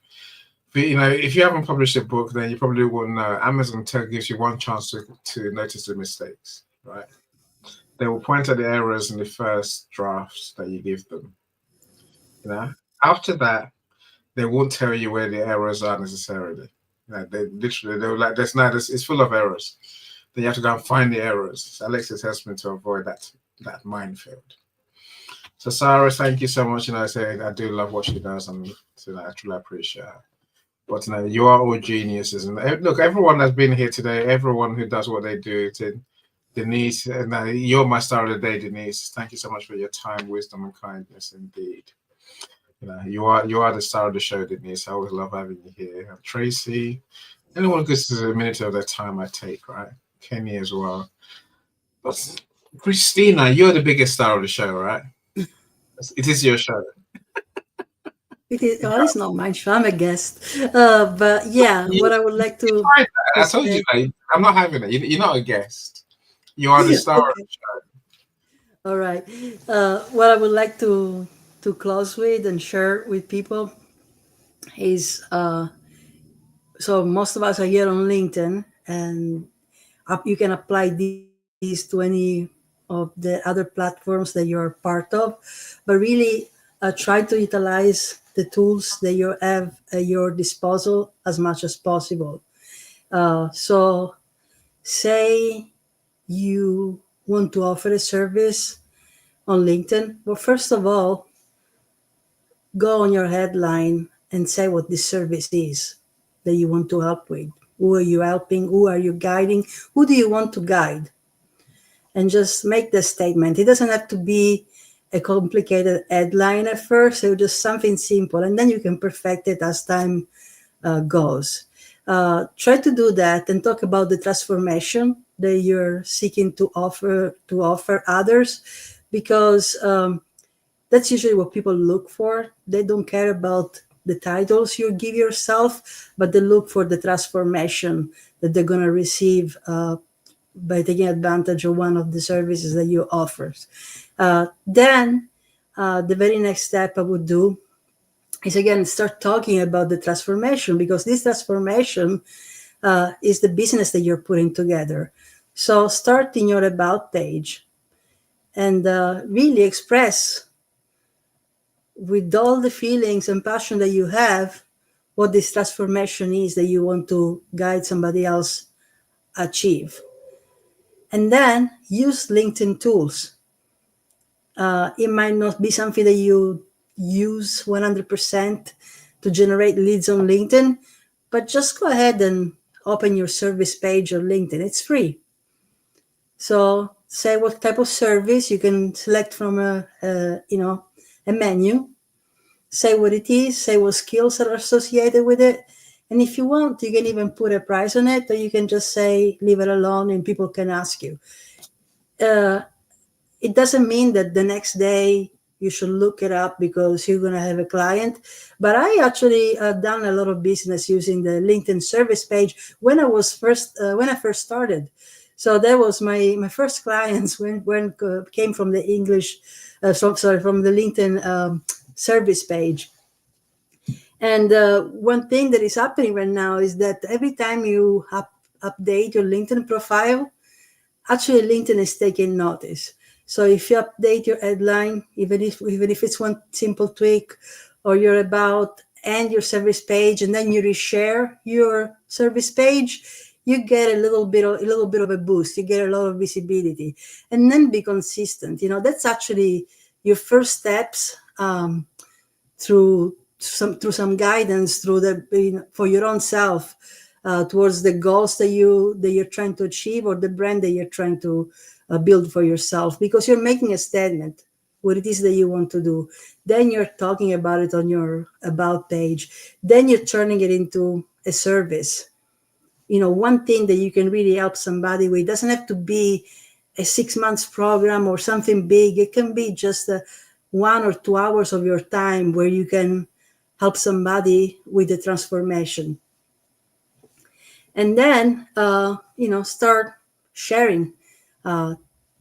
if you haven't published a book, then you probably won't know. Amazon gives you one chance to notice the mistakes, right? They will point at the errors in the first drafts that you give them. After that, they won't tell you where the errors are necessarily. They're like, it's full of errors. Then you have to go and find the errors. So Alexis helps me to avoid that minefield. So Sarah, thank you so much. I do love what she does, and I truly appreciate her. But you are all geniuses, and look, everyone that's been here today, everyone who does what they do, Denise, you're my star of the day, Denise. Thank you so much for your time, wisdom, and kindness. Indeed, you are the star of the show, Denise. I always love having you here. And Tracy, anyone who gives us a minute of their time, I take, right? Kenny as well. But Christina, you're the biggest star of the show, right? It is your show. It's not my show. I'm a guest. But yeah, what I would like to. I told you, I'm not having it. You're not a guest. You are the star of the show. All right. What I would like to close with and share with people is so most of us are here on LinkedIn, and you can apply these to any of the other platforms that you're part of, but really try to utilize the tools that you have at your disposal as much as possible. So say you want to offer a service on LinkedIn. Well, first of all, go on your headline and say what this service is that you want to help with. Who are you helping? Who are you guiding? Who do you want to guide? And just make the statement. It doesn't have to be a complicated headline at first, so just something simple, and then you can perfect it as time goes. Try to do that and talk about the transformation that you're seeking to offer others, because that's usually what people look for. They don't care about the titles you give yourself, but they look for the transformation that they're going to receive by taking advantage of one of the services that you offer. Then the very next step I would do is, again, start talking about the transformation, because this transformation is the business that you're putting together. So start in your about page and really express with all the feelings and passion that you have what this transformation is that you want to guide somebody else achieve. And then use LinkedIn tools. It might not be something that you use 100% to generate leads on LinkedIn, but just go ahead and open your service page on LinkedIn. It's free. So say what type of service. You can select from a menu. Say what it is, say what skills are associated with it. And if you want, you can even put a price on it, or you can just say, leave it alone and people can ask you. It doesn't mean that the next day you should look it up because you're going to have a client. But I actually done a lot of business using the LinkedIn service page when I first started. So that was my first clients when came from the from the LinkedIn service page. And one thing that is happening right now is that every time you update your LinkedIn profile, actually LinkedIn is taking notice. So if you update your headline, even if it's one simple tweak, or you're about and your service page, and then you reshare your service page, you get a little bit of a boost. You get a lot of visibility, and then be consistent. That's actually your first steps, through some guidance, for your own self, towards the goals that you're trying to achieve, or the brand that you're trying to build for yourself, because you're making a statement what it is that you want to do. Then you're talking about it on your about page. Then you're turning it into a service. One thing that you can really help somebody with doesn't have to be a 6 months program or something big. It can be just 1 or 2 hours of your time where you can help somebody with the transformation. And then, start sharing.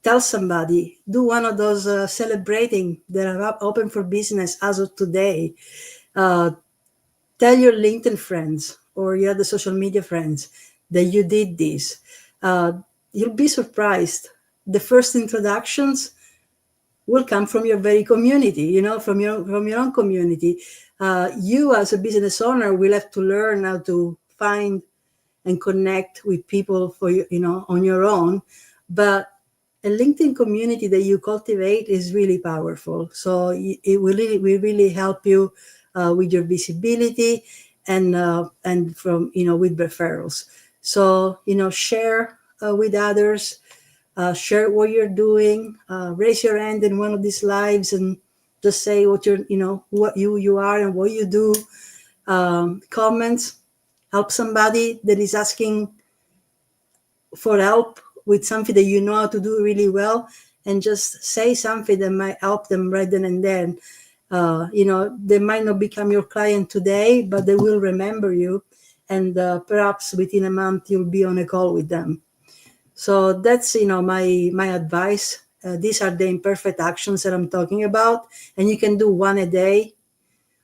Tell somebody, do one of those celebrating that are open for business as of today. Tell your LinkedIn friends or your other social media friends that you did this. You'll be surprised. The first introductions will come from your very community, from your own community. You as a business owner will have to learn how to find and connect with people on your own. But a LinkedIn community that you cultivate is really powerful. So it will really help you with your visibility and with referrals. So share with others, share what you're doing, raise your hand in one of these lives and just say what you are and what you do. Comments, help somebody that is asking for help with something that you know how to do really well, and just say something that might help them right then and then. They might not become your client today, but they will remember you, and perhaps within a month you'll be on a call with them. So that's my advice. These are the imperfect actions that I'm talking about, and you can do one a day,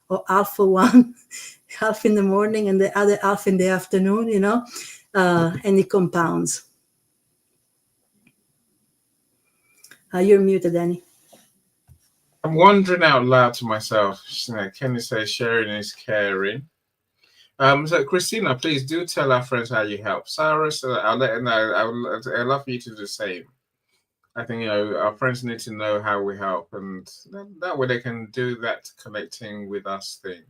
or half for one, half in the morning and the other half in the afternoon. And it compounds. You're muted, Danny. I'm wondering out loud to myself. Kenny says sharing is caring. So Christina, please do tell our friends how you help. Sarah, so I'll let her know. I'd love for you to do the same. I think our friends need to know how we help, and that way they can do that connecting with us thing.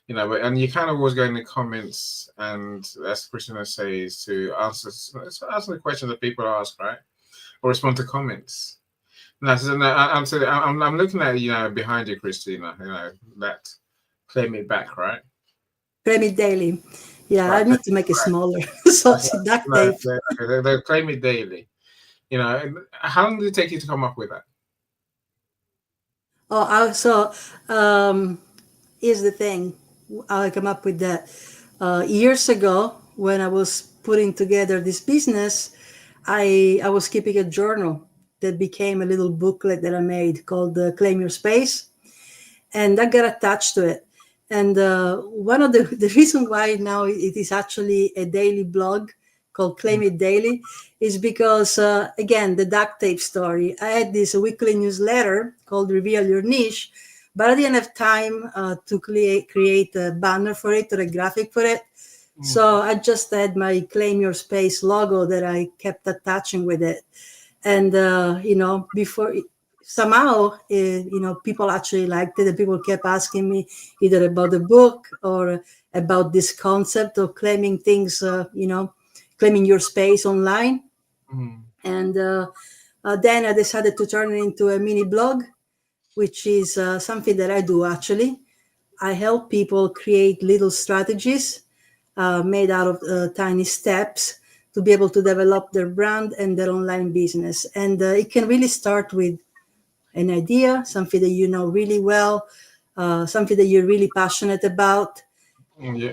And you kind of always go in the comments, and as Christina says, to answer the questions that people ask, right, or respond to comments. I'm looking at behind you, Christina. That claim it back, right? Claim it daily. Yeah, Right. I need to make it smaller. So it's duct tape. They claim it daily. How long did it take you to come up with that? Here's the thing. I come up with that years ago when I was putting together this business. I was keeping a journal that became a little booklet that I made called Claim Your Space, and that got attached to it. And one of the reason why now it is actually a daily blog called Claim It Daily is because, again, the duct tape story. I had this weekly newsletter called Reveal Your Niche, but I didn't have time to create a banner for it or a graphic for it. So I just had my Claim Your Space logo that I kept attaching with it. And, before somehow, people actually liked it, and people kept asking me either about the book or about this concept of claiming things, claiming your space online. And then I decided to turn it into a mini blog, which is something that I do actually. I help people create little strategies made out of tiny steps to be able to develop their brand and their online business. And it can really start with an idea, something that you know really well, something that you're really passionate about. Yeah.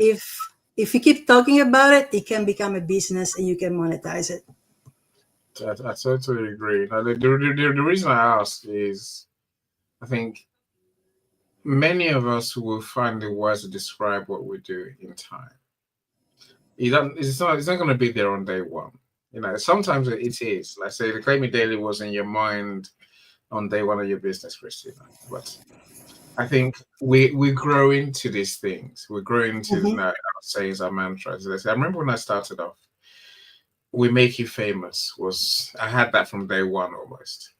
If you keep talking about it, it can become a business and you can monetize it. I totally agree. The reason I ask is, I think many of us will find the words to describe what we do in time. It's not going to be there on day one. Sometimes it is. Like say, the Claim It Daily was in your mind on day one of your business, Christina. But I think we grow into these things. We grow into our sayings, our mantras. I remember when I started off, "We make you famous." I had that from day one almost.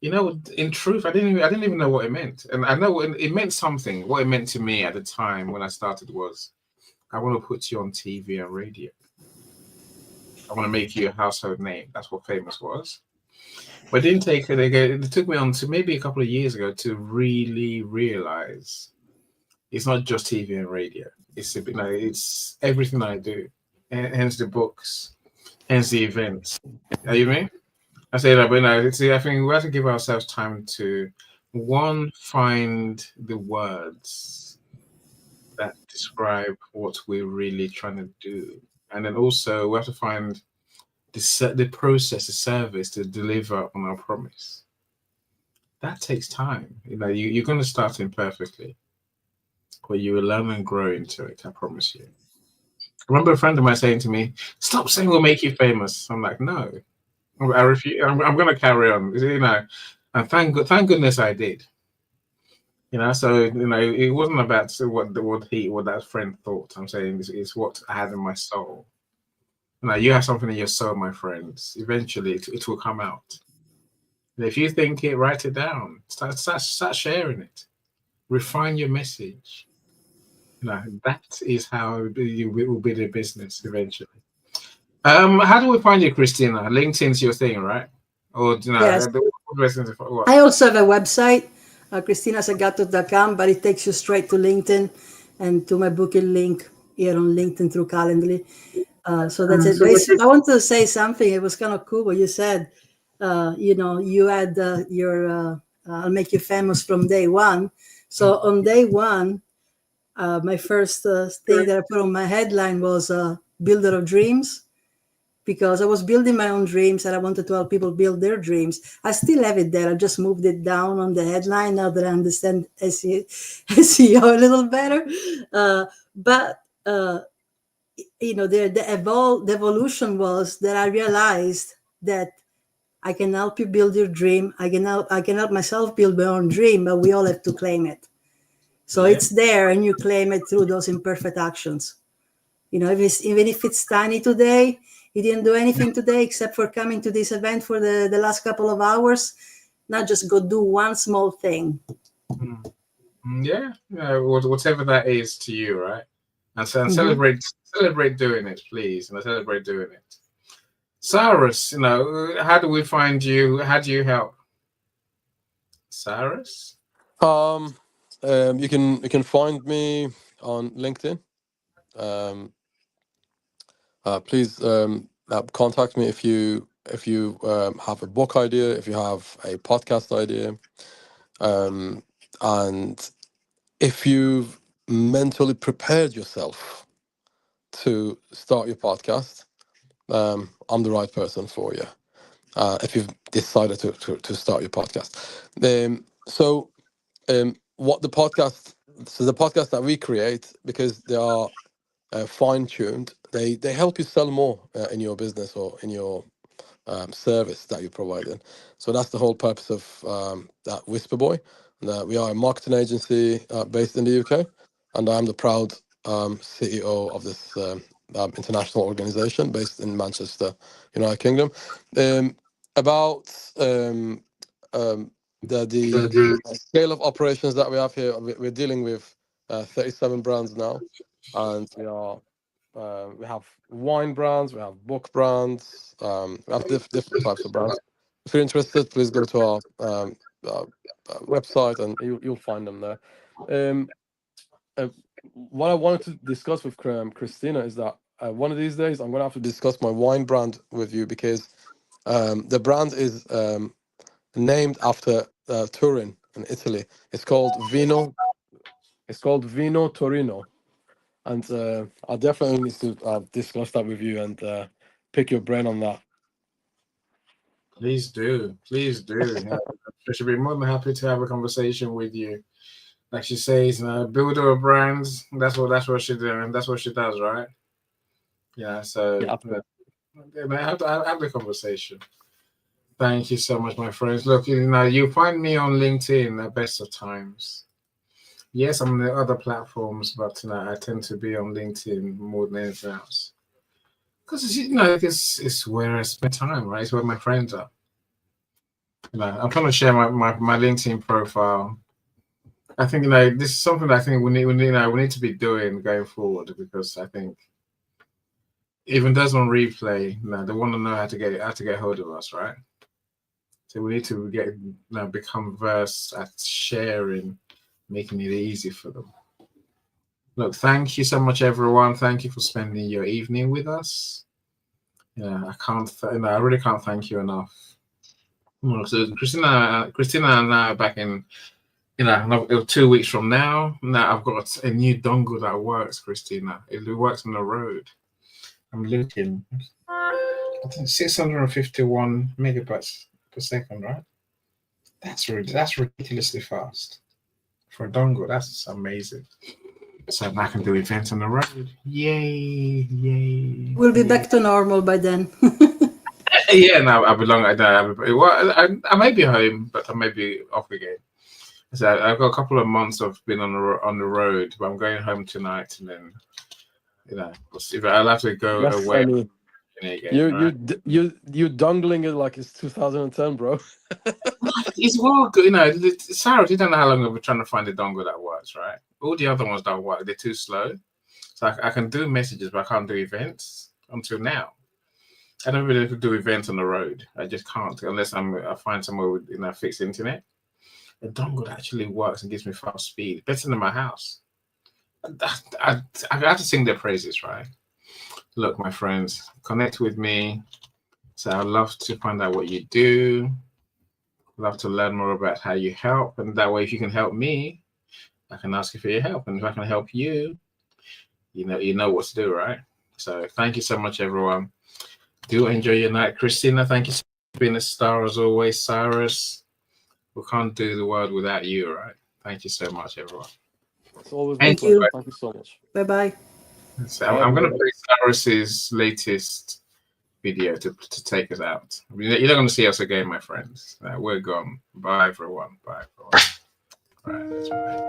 In truth, I didn't even know what it meant, and I know it meant something. What it meant to me at the time when I started was, I want to put you on TV and radio. I want to make you a household name. That's what famous was. But it didn't take it. It took me on to maybe a couple of years ago to really realize it's not just TV and radio. It's everything I do. Hence the books, hence the events. Are you me? I say that, but I think we have to give ourselves time to find the words that describe what we're really trying to do, and then also we have to find the process, the service to deliver on our promise. That takes time. You're going to start imperfectly, but you will learn and grow into it. I promise you. I remember a friend of mine saying to me, "Stop saying we'll make you famous." I'm like, no, I refuse. I'm going to carry on. And thank goodness I did. So it wasn't about what that friend thought. I'm saying it's what I had in my soul. You have something in your soul, my friends. Eventually, it will come out. And if you think it, write it down. Start sharing it. Refine your message. That is how you will build a business eventually. How do we find you, Christina? LinkedIn's your thing, right? Or Yes. What? I also have a website, christinasagato.com, but it takes you straight to LinkedIn and to my booking link here on LinkedIn through Calendly. So that's it. But I want to say something. It was kind of cool what you said. You had your I'll make you famous from day one. So on day one, my first thing that I put on my headline was builder of dreams, because I was building my own dreams and I wanted to help people build their dreams. I still have it there. I just moved it down on the headline now that I understand SEO a little better. But the evolution was that I realized that I can help you build your dream. I can help myself build my own dream, but we all have to claim it. So it's there, and you claim it through those imperfect actions. Even if it's tiny today, you didn't do anything today except for coming to this event for the last couple of hours. Now just go do one small thing. Yeah, whatever that is to you, right? And celebrate doing it, please, and celebrate doing it. Cyrus, how do we find you? How do you help? Cyrus? You can find me on LinkedIn. Please contact me if you have a book idea, if you have a podcast idea, and if you've mentally prepared yourself to start your podcast. I'm the right person for you. If you've decided to start your podcast. What the podcast that we create, because they are fine tuned, they help you sell more in your business or in your service that you're providing. So that's the whole purpose of that Whisper Boy. We are a marketing agency based in the UK, and I'm the proud CEO of this international organization based in Manchester, United Kingdom. About the scale of operations that we have here, we're dealing with 37 brands now, and we have wine brands, we have book brands, we have different types of brands. If you're interested, please go to our website and you'll find them there. What I wanted to discuss with Christina is that one of these days I'm going to have to discuss my wine brand with you, because the brand is named after Turin in Italy. It's called Vino. It's called Vino Torino. And I definitely need to discuss that with you and pick your brain on that. Please do. Please do. She'll be more than happy to have a conversation with you. Like she says, builder of brands. That's what she does, and that's what she does, right? Yeah. So Yeah. I have the conversation. Thank you so much, my friends. Look, you find me on LinkedIn at best of times. Yes, I'm on the other platforms, but I tend to be on LinkedIn more than anything else. Because it's where I spend time, right? It's where my friends are. I'm trying to share my LinkedIn profile. I think this is something that I think we need to be doing going forward, because I think even those on replay, they want to know how to get hold of us, right? So we need to become versed at sharing, making it easy for them. Look, thank you so much, everyone. Thank you for spending your evening with us. Yeah, I really can't thank you enough. So Christina and I are back in, 2 weeks from now. Now I've got a new dongle that works, Christina. It works on the road. I'm looking. I think 651 megabytes per second, right? That's ridiculously fast for a dongle. That's amazing. So I can do events on the road. Yay! We'll be back to normal by then. Yeah, no, I belong. I may be home, but I may be off again. So I've got a couple of months of being on the road, but I'm going home tonight, and then if I'll have to go Yes, away. I mean, Again, you dongling it like it's 2010, bro. It's well good, Sarah, you don't know how long I've been trying to find a dongle that works, right? All the other ones don't work; they're too slow. So I can do messages, but I can't do events until now. I don't really do events on the road. I just can't unless I find somewhere with fixed internet. The dongle actually works and gives me fast speed, better than my house. I have to sing their praises, right? Look, my friends, connect with me. So I'd love to find out what you do. Love to learn more about how you help, and that way, if you can help me, I can ask you for your help, and if I can help you, you know what to do, right? So thank you so much, everyone. Do enjoy your night, Christina. Thank you for being a star as always, Cyrus. We can't do the world without you, right? Thank you so much, everyone. It's always Thank you. Thank you so much. Bye-bye. So I'm going to play Cyrus's latest video to take us out. You're not going to see us again, my friends. We're gone. Bye, everyone. Bye, everyone. All right, let's play.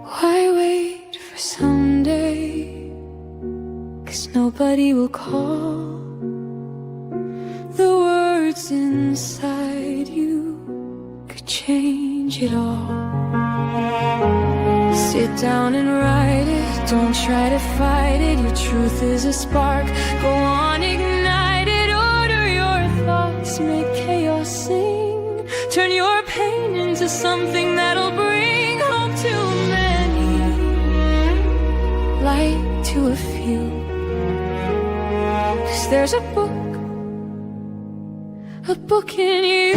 Why wait for someday? 'Cause nobody will call. The words inside you could change it all. Sit down and write it. Don't try to fight it. Your truth is a spark. Go on, ignite it. Order your thoughts. Make chaos sing. Turn your pain into something that'll bring hope to many, light to a few. 'Cause there's a book in you.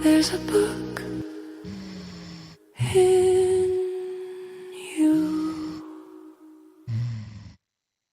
There's a book in